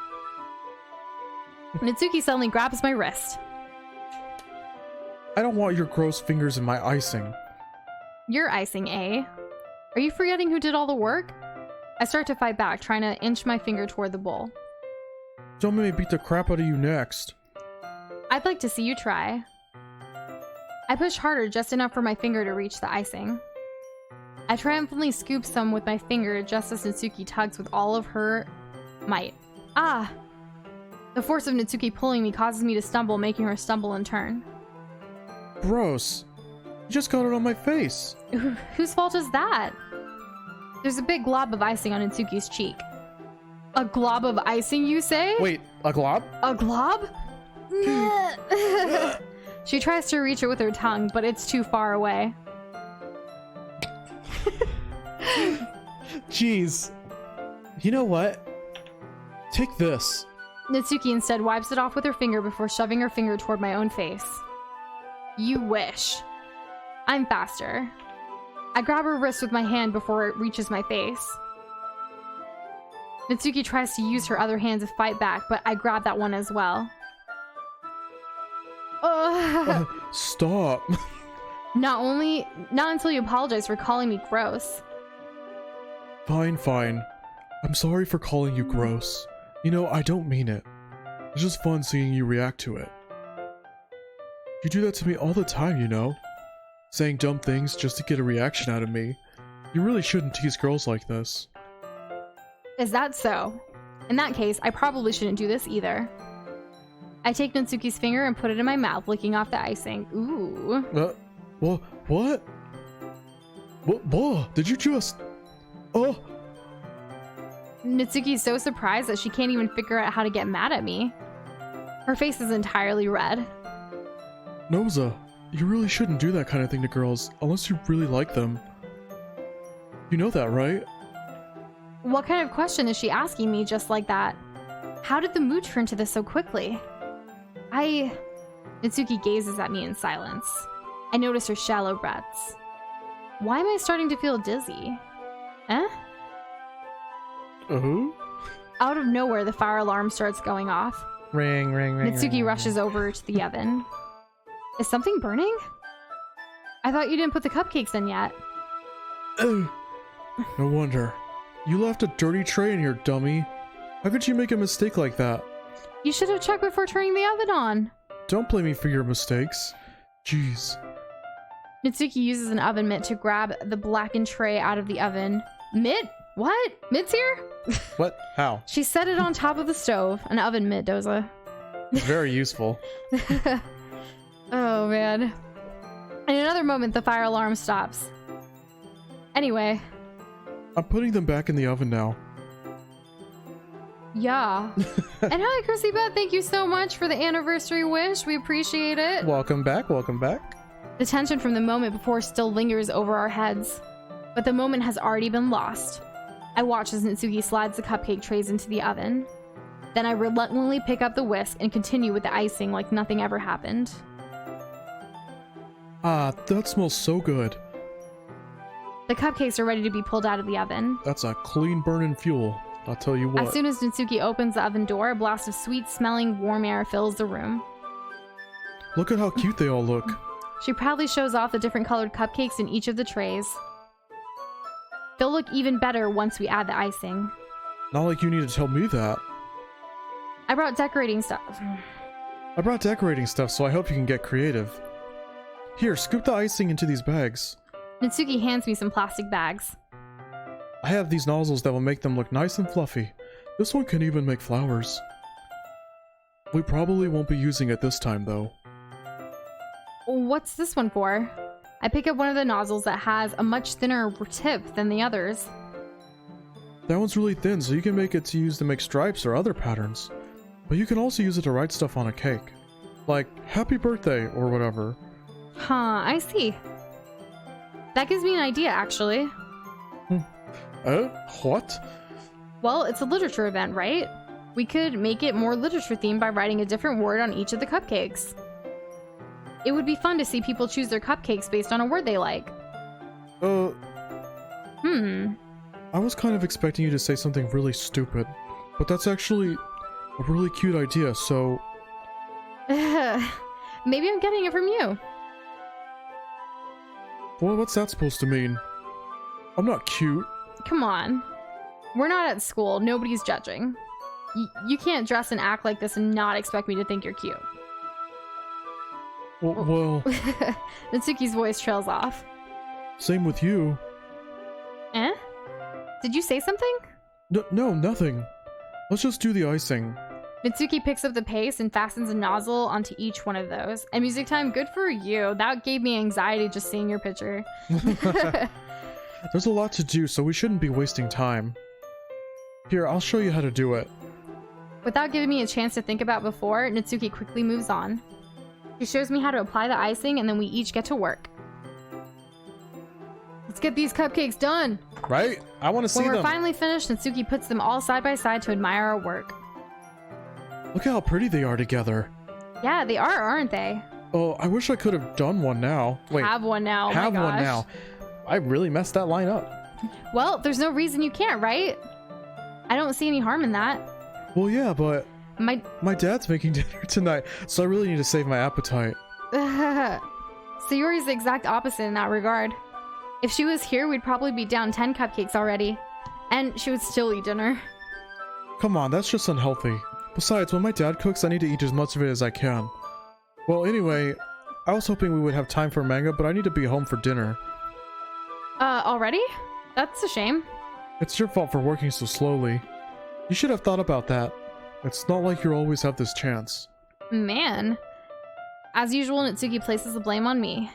Natsuki suddenly grabs my wrist. I don't want your gross fingers in my icing. Your icing, eh? Are you forgetting who did all the work? I start to fight back, trying to inch my finger toward the bowl. Don't make me beat the crap out of you next. I'd like to see you try. I push harder, just enough for my finger to reach the icing. I triumphantly scoop some with my finger just as Natsuki tugs with all of her might. Ah! The force of Natsuki pulling me causes me to stumble, making her stumble in turn. Gross. You just got it on my face. Whose fault is that? There's a big glob of icing on Natsuki's cheek. A glob of icing, you say? Wait, a glob? A glob? She tries to reach it with her tongue, but it's too far away. Jeez. You know what? Take this. Natsuki instead wipes it off with her finger before shoving her finger toward my own face. You wish. I'm faster. I grab her wrist with my hand before it reaches my face. Natsuki tries to use her other hand to fight back, but I grab that one as well. Stop. Not until you apologize for calling me gross. Fine, fine. I'm sorry for calling you gross. You know, I don't mean it. It's just fun seeing you react to it. You do that to me all the time, you know? Saying dumb things just to get a reaction out of me. You really shouldn't tease girls like this. Is that so? In that case, I probably shouldn't do this either. I take Natsuki's finger and put it in my mouth, licking off the icing. Ooh. What? What? Did you just... Oh! Natsuki's so surprised that she can't even figure out how to get mad at me. Her face is entirely red. Noza, you really shouldn't do that kind of thing to girls unless you really like them. You know that, right? What kind of question is she asking me just like that? How did the mood turn to this so quickly? Natsuki gazes at me in silence. I notice her shallow breaths. Why am I starting to feel dizzy? Out of nowhere, the fire alarm starts going off. Ring. Natsuki rushes over to the oven. Is something burning? I thought you didn't put the cupcakes in yet. No wonder. You left a dirty tray in here, dummy. How could you make a mistake like that? You should have checked before turning the oven on. Don't blame me for your mistakes. Jeez. Natsuki uses an oven mitt to grab the blackened tray out of the oven. Mitt? What? Mitt's here? What? How? She set it on top of the stove. An oven mitt, Doza. Very useful. Oh, man. In another moment, the fire alarm stops. Anyway. I'm putting them back in the oven now. Yeah. And hi, Chrissy Beth. Thank you so much for the anniversary wish. We appreciate it. Welcome back. The tension from the moment before still lingers over our heads. But the moment has already been lost. I watch as Natsuki slides the cupcake trays into the oven. Then I reluctantly pick up the whisk and continue with the icing like nothing ever happened. Ah, that smells so good. The cupcakes are ready to be pulled out of the oven. That's a clean burning fuel, I'll tell you what. As soon as Natsuki opens the oven door, a blast of sweet-smelling warm air fills the room. Look at how cute they all look. She proudly shows off the different colored cupcakes in each of the trays. They'll look even better once we add the icing. Not like you need to tell me that. I brought decorating stuff. So I hope you can get creative. Here, scoop the icing into these bags. Natsuki hands me some plastic bags. I have these nozzles that will make them look nice and fluffy. This one can even make flowers. We probably won't be using it this time, though. What's this one for? I pick up one of the nozzles that has a much thinner tip than the others. That one's really thin, so you can make it to use to make stripes or other patterns. But you can also use it to write stuff on a cake. Like, happy birthday, or whatever. Huh, I see. That gives me an idea, actually. What? Well, it's a literature event, right? We could make it more literature themed by writing a different word on each of the cupcakes. It would be fun to see people choose their cupcakes based on a word they like. I was kind of expecting you to say something really stupid, but that's actually a really cute idea, so... Maybe I'm getting it from you. Well, what's that supposed to mean? I'm not cute. Come on. We're not at school. Nobody's judging. You can't dress and act like this and not expect me to think you're cute. Well... Natsuki's voice trails off. Same with you. Did you say something? No, nothing. Let's just do the icing. Natsuki picks up the paste and fastens a nozzle onto each one of those. And music time, good for you. That gave me anxiety just seeing your picture. There's a lot to do, so we shouldn't be wasting time. Here, I'll show you how to do it. Without giving me a chance to think about before, Natsuki quickly moves on. She shows me how to apply the icing, and then we each get to work. Let's get these cupcakes done! Right? I want to see them! When we're finally finished, Natsuki puts them all side by side to admire our work. Look how pretty they are together. Yeah, they are, aren't they? Oh, I wish I could have done one now. Wait. Have one now. Have one now. I really messed that line up. Well, there's no reason you can't, right? I don't see any harm in that. Well, yeah, but My dad's making dinner tonight, so I really need to save my appetite. Sayori's the exact opposite in that regard. If she was here, we'd probably be down 10 cupcakes already. And she would still eat dinner. Come on, that's just unhealthy. Besides, when my dad cooks, I need to eat as much of it as I can. Well, anyway, I was hoping we would have time for manga, but I need to be home for dinner. Already? That's a shame. It's your fault for working so slowly. You should have thought about that. It's not like you always have this chance. Man. As usual, Natsuki places the blame on me.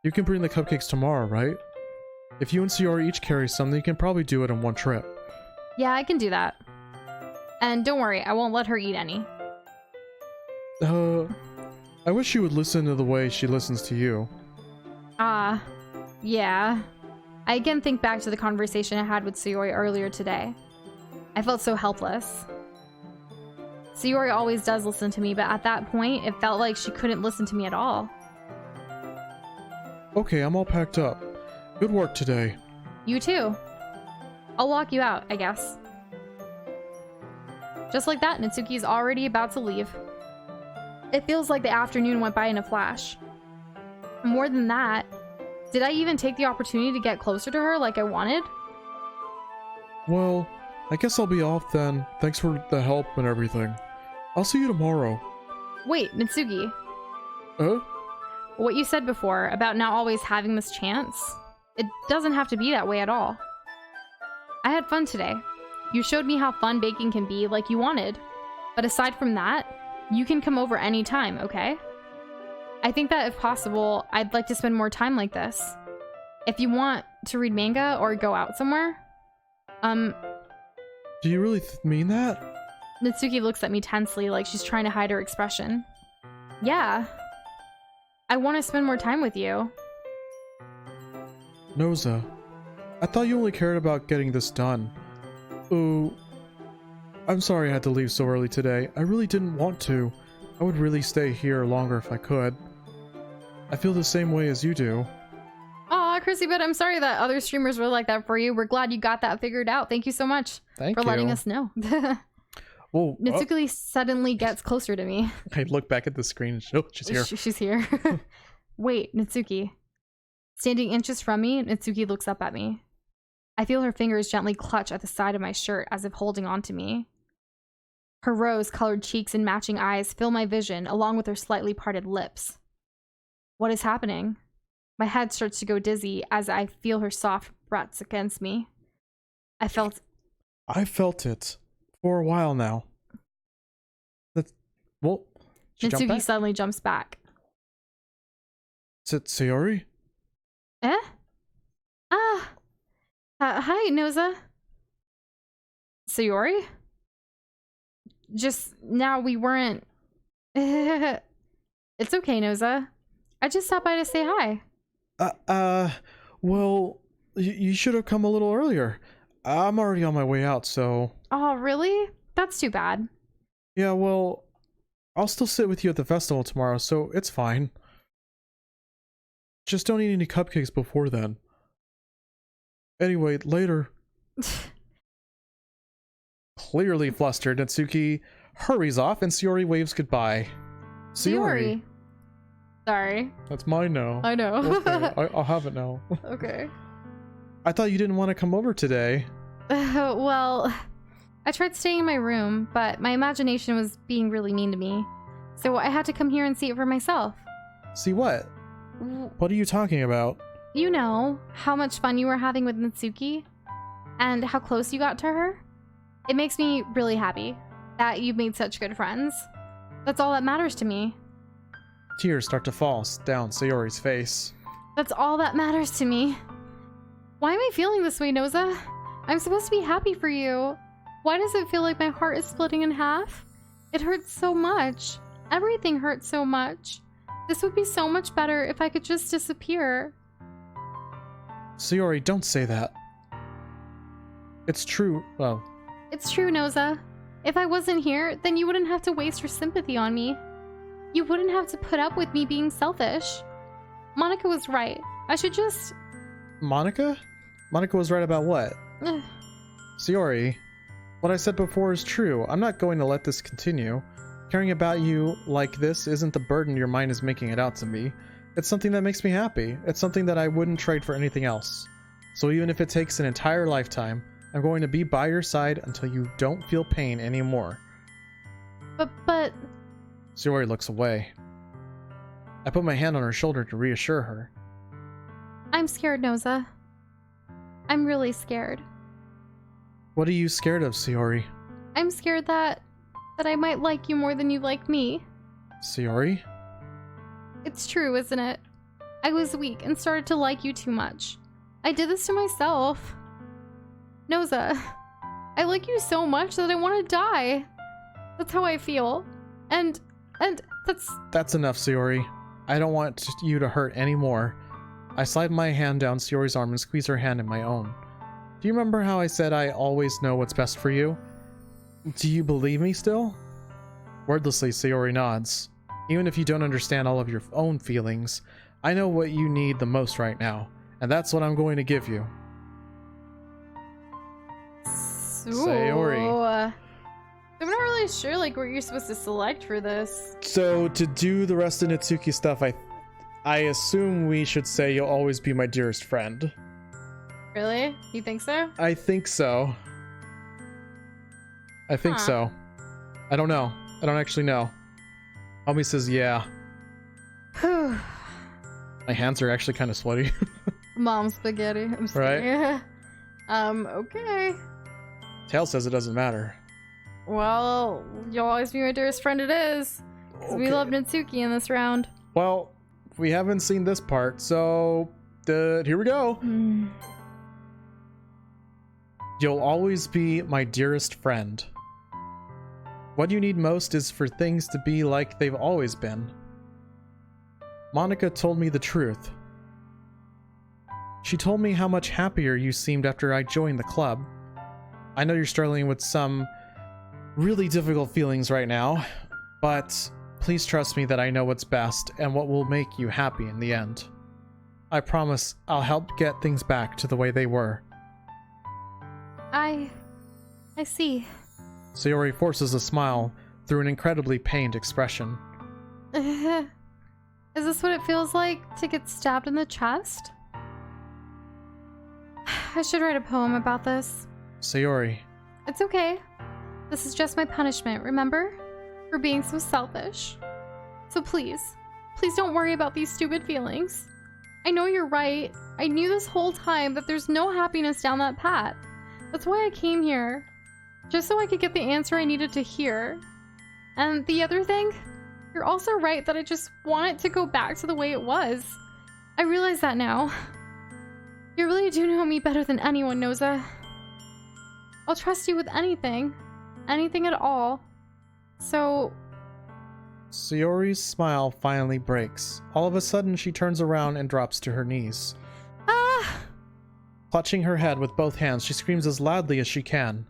You can bring the cupcakes tomorrow, right? If you and Sayori each carry some, then you can probably do it in one trip. Yeah, I can do that. And don't worry, I won't let her eat any. I wish you would listen to the way she listens to you. Yeah. I again think back to the conversation I had with Sayori earlier today. I felt so helpless. Sayori always does listen to me, but at that point, it felt like she couldn't listen to me at all. Okay, I'm all packed up. Good work today. You too. I'll walk you out, I guess. Just like that, Natsuki's already about to leave. It feels like the afternoon went by in a flash. More than that, did I even take the opportunity to get closer to her like I wanted? Well, I guess I'll be off then. Thanks for the help and everything. I'll see you tomorrow. Wait, Natsuki. What you said before about not always having this chance, it doesn't have to be that way at all. I had fun today. You showed me how fun baking can be like you wanted. But aside from that, you can come over anytime, okay? I think that if possible, I'd like to spend more time like this. If you want to read manga or go out somewhere, Do you really mean that? Natsuki looks at me tensely like she's trying to hide her expression. Yeah. I want to spend more time with you. Noza, I thought you only cared about getting this done. Ooh, I'm sorry I had to leave so early today. I really didn't want to. I would really stay here longer if I could. I feel the same way as you do. Aw, Chrissy, but I'm sorry that other streamers were like that for you. We're glad you got that figured out. Thank you so much Thank for you. letting us know. Whoa, Natsuki suddenly gets closer to me. I look back at the screen and she's here. She's here. Wait, Natsuki. Standing inches from me, Natsuki looks up at me. I feel her fingers gently clutch at the side of my shirt as if holding on to me. Her rose-colored cheeks and matching eyes fill my vision along with her slightly parted lips. What is happening? My head starts to go dizzy as I feel her soft breaths against me. I felt it for a while now. Natsuki suddenly jumps back. Is it Sayori? Eh? Hi, Noza. Sayori? Just now we weren't... It's okay, Noza. I just stopped by to say hi. Well, you should have come a little earlier. I'm already on my way out, so... Oh, really? That's too bad. Yeah, well, I'll still sit with you at the festival tomorrow, so it's fine. Just don't eat any cupcakes before then. Anyway, later. Clearly flustered, Natsuki hurries off and Sayori waves goodbye. Sayori. Sorry. That's mine now. I know. Okay, I'll have it now. Okay. I thought you didn't want to come over today. Well, I tried staying in my room, but my imagination was being really mean to me. So I had to come here and see it for myself. See what? What are you talking about? You know, how much fun you were having with Natsuki, and how close you got to her. It makes me really happy that you've made such good friends. That's all that matters to me. Tears start to fall down Sayori's face. That's all that matters to me. Why am I feeling this way, Noza? I'm supposed to be happy for you. Why does it feel like my heart is splitting in half? It hurts so much. Everything hurts so much. This would be so much better if I could just disappear. Sayori, don't say that. It's true. Well, it's true, Noza. If I wasn't here, then you wouldn't have to waste your sympathy on me. You wouldn't have to put up with me being selfish. Monika was right. I should just... Monika? Monika was right about what? Sayori, what I said before is true. I'm not going to let this continue. Caring about you like this isn't the burden your mind is making it out to me. It's something that makes me happy. It's something that I wouldn't trade for anything else. So even if it takes an entire lifetime, I'm going to be by your side until you don't feel pain anymore. But... Sayori looks away. I put my hand on her shoulder to reassure her. I'm scared, Noza. I'm really scared. What are you scared of, Sayori? I'm scared that I might like you more than you like me. Sayori? It's true, isn't it? I was weak and started to like you too much. I did this to myself. Noza, I like you so much that I want to die. That's how I feel. And that's... That's enough, Sayori. I don't want you to hurt anymore. I slide my hand down Sayori's arm and squeeze her hand in my own. Do you remember how I said I always know what's best for you? Do you believe me still? Wordlessly, Sayori nods. Even if you don't understand all of your own feelings, I know what you need the most right now, and that's what I'm going to give you. Sayori. I'm not really sure like what you're supposed to select for this. So to do the rest of Natsuki stuff, I assume we should say you'll always be my dearest friend. Really? You think so? I think so. I think so. I don't know. I don't actually know. Homie says yeah. My hands are actually kind of sweaty. Mom spaghetti. I'm sorry. Right? Okay. Tail says it doesn't matter. Well, you'll always be my dearest friend it is. 'Cause we love Natsuki in this round. Well, we haven't seen this part, so here we go. You'll always be my dearest friend. What you need most is for things to be like they've always been. Monika told me the truth. She told me how much happier you seemed after I joined the club. I know you're struggling with some really difficult feelings right now, but please trust me that I know what's best and what will make you happy in the end. I promise I'll help get things back to the way they were. I see. Sayori forces a smile through an incredibly pained expression. Is this what it feels like to get stabbed in the chest? I should write a poem about this. Sayori. It's okay. This is just my punishment, remember? For being so selfish. So please don't worry about these stupid feelings. I know you're right. I knew this whole time that there's no happiness down that path. That's why I came here. Just so I could get the answer I needed to hear. And the other thing, you're also right that I just want it to go back to the way it was. I realize that now. You really do know me better than anyone, Noza. I'll trust you with anything. Anything at all. So... Sayori's smile finally breaks. All of a sudden, she turns around and drops to her knees. Ah! Clutching her head with both hands, she screams as loudly as she can.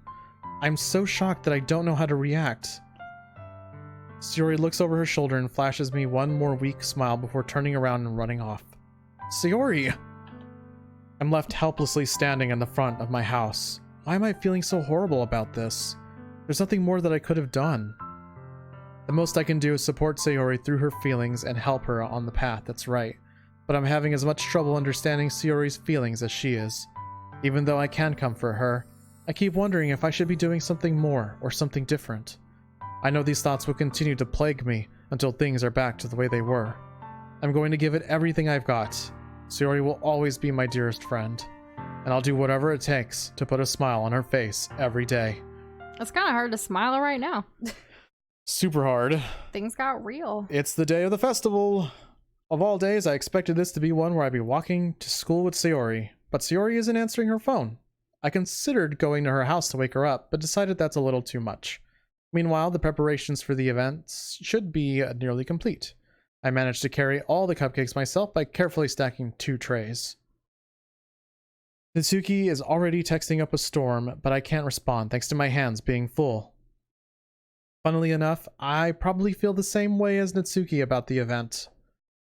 I'm so shocked that I don't know how to react. Sayori looks over her shoulder and flashes me one more weak smile before turning around and running off. Sayori! I'm left helplessly standing in the front of my house. Why am I feeling so horrible about this? There's nothing more that I could have done. The most I can do is support Sayori through her feelings and help her on the path that's right. But I'm having as much trouble understanding Sayori's feelings as she is. Even though I can comfort her, I keep wondering if I should be doing something more or something different. I know these thoughts will continue to plague me until things are back to the way they were. I'm going to give it everything I've got. Sayori will always be my dearest friend, and I'll do whatever it takes to put a smile on her face every day. It's kind of hard to smile right now. Super hard. Things got real. It's the day of the festival. Of all days, I expected this to be one where I'd be walking to school with Sayori, but Sayori isn't answering her phone. I considered going to her house to wake her up, but decided that's a little too much. Meanwhile, the preparations for the events should be nearly complete. I managed to carry all the cupcakes myself by carefully stacking 2 trays. Natsuki is already texting up a storm, but I can't respond thanks to my hands being full. Funnily enough, I probably feel the same way as Natsuki about the event.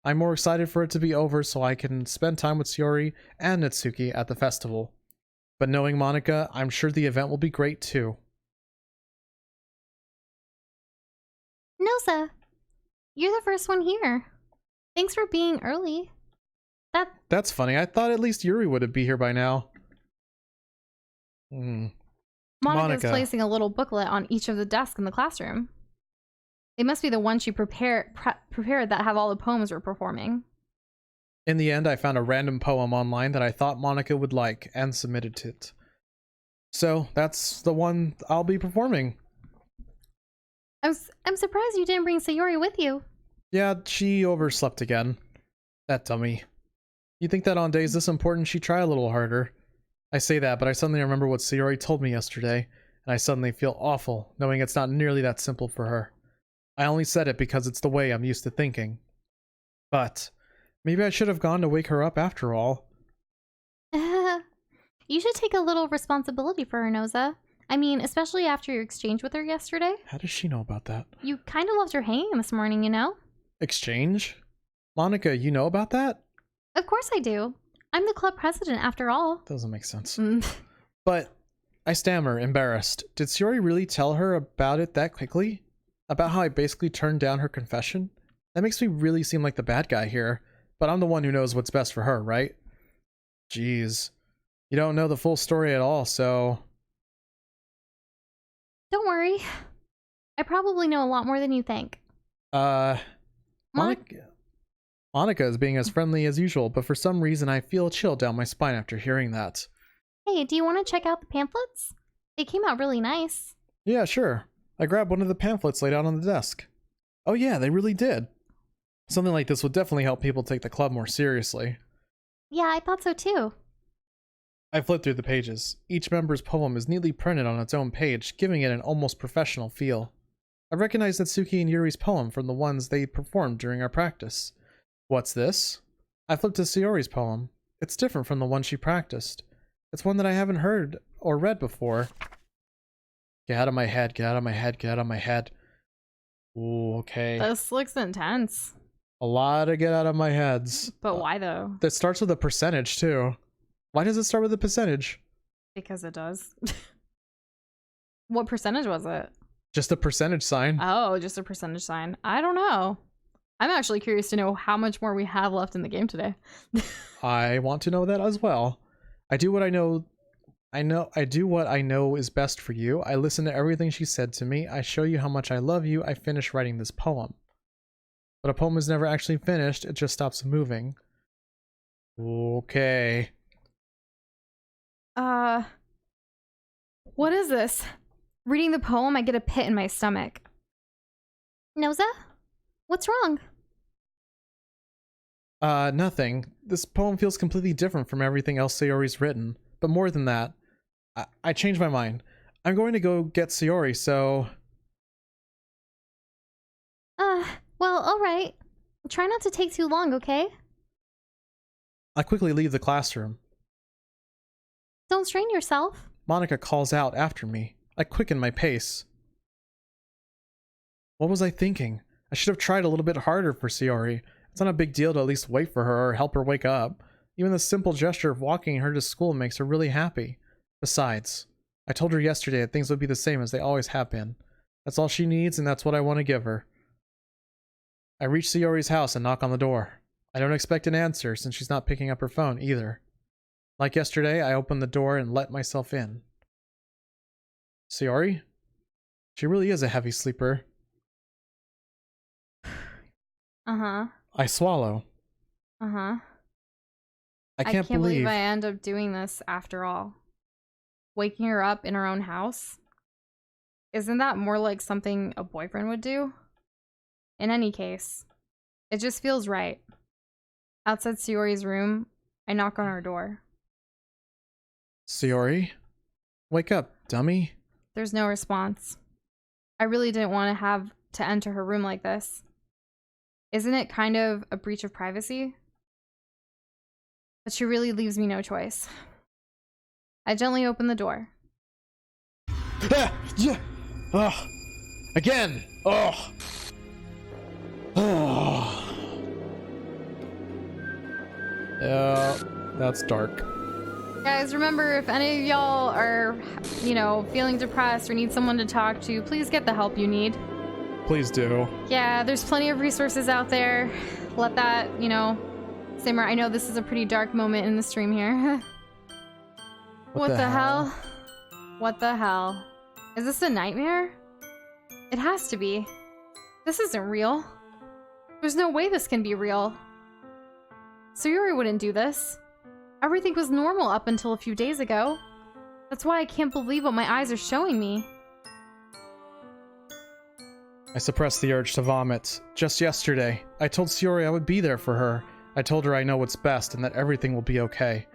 I'm more excited for it to be over so I can spend time with Sayori and Natsuki at the festival. But knowing Monika, I'm sure the event will be great too. Noza, you're the first one here. Thanks for being early. That's funny. I thought at least Yuri would be here by now. Monika's Monika. placing a little booklet on each of the desks in the classroom. They must be the ones she prepared that have all the poems we're performing. In the end, I found a random poem online that I thought Monika would like and submitted it. So that's the one I'll be performing. I'm surprised you didn't bring Sayori with you. Yeah, she overslept again. That dummy. You think that on days this important she'd try a little harder. I say that, but I suddenly remember what Sayori told me yesterday, and I suddenly feel awful, knowing it's not nearly that simple for her. I only said it because it's the way I'm used to thinking. But maybe I should have gone to wake her up after all. You should take a little responsibility for her, Noza. I mean, especially after your exchange with her yesterday. How does she know about that? You kind of left her hanging this morning, you know? Exchange? Monika, you know about that? Of course I do. I'm the club president after all. Doesn't make sense. But I stammer, embarrassed. Did Sayori really tell her about it that quickly? About how I basically turned down her confession? That makes me really seem like the bad guy here. But I'm the one who knows what's best for her, right? Jeez. You don't know the full story at all, so... Don't worry. I probably know a lot more than you think. Monika is being as friendly as usual, but for some reason I feel a chill down my spine after hearing that. Hey, do you want to check out the pamphlets? They came out really nice. Yeah, sure. I grabbed one of the pamphlets laid out on the desk. Oh yeah, they really did. Something like this would definitely help people take the club more seriously. Yeah, I thought so too. I flipped through the pages. Each member's poem is neatly printed on its own page, giving it an almost professional feel. I recognized Natsuki and Yuri's poem from the ones they performed during our practice. What's this? I flipped to Sayori's poem. It's different from the one she practiced. It's one that I haven't heard or read before. Get out of my head, get out of my head, get out of my head. Ooh, okay. This looks intense. A lot of get out of my heads. But why though? That starts with a percentage too. Why does it start with a percentage? Because it does. What percentage was it? Just a percentage sign. Oh, just a percentage sign. I don't know. I'm actually curious to know how much more we have left in the game today. I want to know that as well. I do what I know is best for you. I listen to everything she said to me. I show you how much I love you. I finish writing this poem. But a poem is never actually finished. It just stops moving. Okay. What is this? Reading the poem, I get a pit in my stomach. Noza? What's wrong? Nothing. This poem feels completely different from everything else Sayori's written. But more than that, I changed my mind. I'm going to go get Sayori, so... Well, alright. Try not to take too long, okay? I quickly leave the classroom. Don't strain yourself. Monika calls out after me. I quicken my pace. What was I thinking? I should have tried a little bit harder for Sayori. It's not a big deal to at least wait for her or help her wake up. Even the simple gesture of walking her to school makes her really happy. Besides, I told her yesterday that things would be the same as they always have been. That's all she needs, and that's what I want to give her. I reach Sayori's house and knock on the door. I don't expect an answer since she's not picking up her phone either. Like yesterday, I open the door and let myself in. Sayori? She really is a heavy sleeper. Uh-huh. I swallow. Uh-huh. I can't believe I end up doing this after all. Waking her up in her own house? Isn't that more like something a boyfriend would do? In any case, it just feels right. Outside Sayori's room, I knock on her door. Sayori? Wake up, dummy. There's no response. I really didn't want to have to enter her room like this. Isn't it kind of a breach of privacy? But she really leaves me no choice. I gently open the door. Ah, yeah. Ugh. Again. Ugh. Oh. That's dark. Guys, remember, if any of y'all are, feeling depressed or need someone to talk to, please get the help you need. Please do. Yeah, there's plenty of resources out there. Let that, simmer. I know this is a pretty dark moment in the stream here. What the hell? What the hell? Is this a nightmare? It has to be. This isn't real. There's no way this can be real. Sayori wouldn't do this. Everything was normal up until a few days ago. That's why I can't believe what my eyes are showing me. I suppressed the urge to vomit. Just yesterday, I told Sayori I would be there for her. I told her I know what's best and that everything will be okay.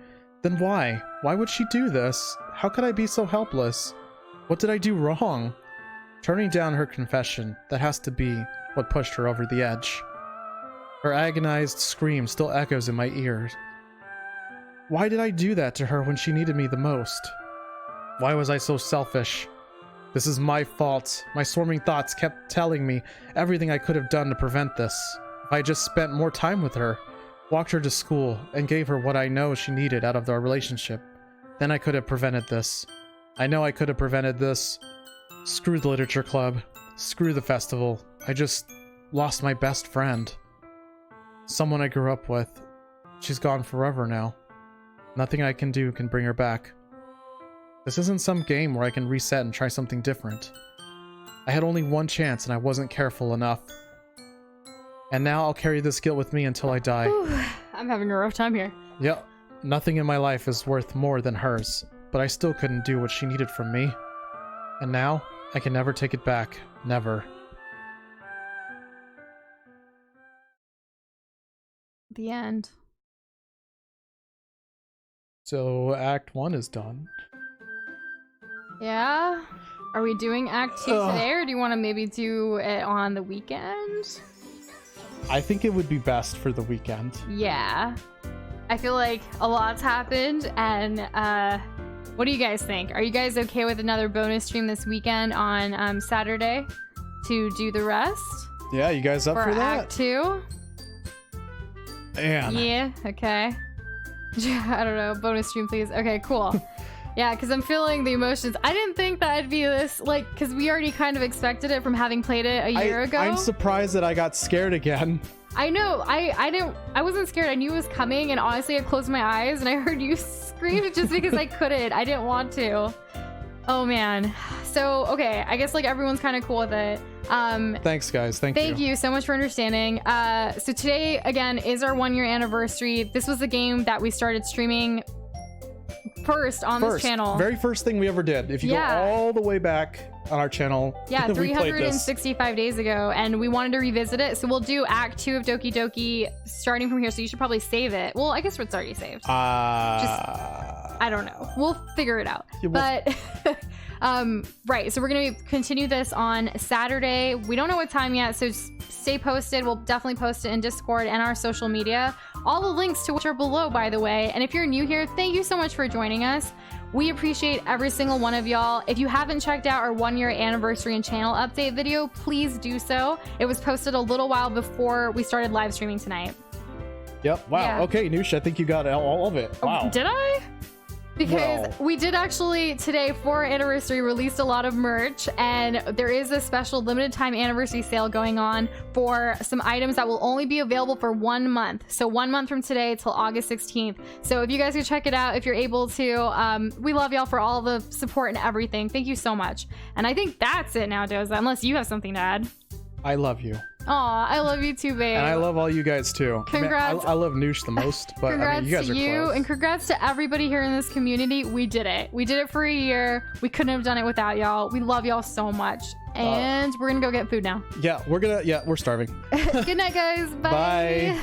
Then why? Why would she do this? How could I be so helpless? What did I do wrong? Turning down her confession, that has to be what pushed her over the edge. Her agonized scream still echoes in my ears. Why did I do that to her when she needed me the most? Why was I so selfish? This is my fault. My swarming thoughts kept telling me everything I could have done to prevent this. If I just spent more time with her, walked her to school, and gave her what I know she needed out of our relationship, then I could have prevented this. I know I could have prevented this. Screw the literature club. Screw the festival. I just lost my best friend. Someone I grew up with. She's gone forever now. Nothing I can do can bring her back. This isn't some game where I can reset and try something different. I had only one chance and I wasn't careful enough. And now I'll carry this guilt with me until I die. Whew, I'm having a rough time here. Yep, nothing in my life is worth more than hers, but I still couldn't do what she needed from me. And now, I can never take it back. Never. The end. So, Act 1 is done. Yeah? Are we doing Act 2 today, or do you want to maybe do it on the weekend? I think it would be best for the weekend. Yeah. I feel like a lot's happened, and what do you guys think? Are you guys okay with another bonus stream this weekend on Saturday to do the rest? Yeah, you guys up for that? Act 2? Man. Yeah, okay. I don't know, bonus stream please. Okay, cool. Yeah, because I'm feeling the emotions. I didn't think that I'd be this, because we already kind of expected it from having played it a year ago. I'm surprised that I got scared again. I know, I wasn't scared. I knew it was coming, and honestly, I closed my eyes and I heard you scream just because I couldn't. I didn't want to. Oh man. So, okay, I guess everyone's kind of cool with it. Thanks guys, thank you. Thank you so much for understanding. So today, again, is our 1 year anniversary. This was the game that we started streaming first on this channel. Very first thing we ever did. If you go all the way back on our channel, yeah, we played this 365 days ago, and we wanted to revisit it. So we'll do Act 2 of Doki Doki starting from here. So you should probably save it. Well, I guess it's already saved. I don't know. We'll figure it out. Yeah, but right, so we're gonna continue this on Saturday. We don't know what time yet, so stay posted. We'll definitely post it in Discord and our social media. All the links to which are below, by the way. And if you're new here, thank you so much for joining us. We appreciate every single one of y'all. If you haven't checked out our 1 year anniversary and channel update video, please do so. It was posted a little while before we started live streaming tonight. Yep. Wow. Yeah. Okay, Nush, I think you got all of it. Wow. Oh, did I? Because we did actually today for our anniversary released a lot of merch, and there is a special limited time anniversary sale going on for some items that will only be available for 1 month. So 1 month from today till August 16th. So if you guys could check it out if you're able to, we love y'all for all the support and everything. Thank you so much. And I think that's it now, Doza, unless you have something to add. I love you. Aw, I love you too, babe. And I love all you guys too. Congrats. I love Nush the most, but congrats you guys to are you, close. and congrats to everybody here in this community. We did it. We did it for a year. We couldn't have done it without y'all. We love y'all so much. And we're gonna go get food now. Yeah, we're starving. Good night, guys. Bye. Bye.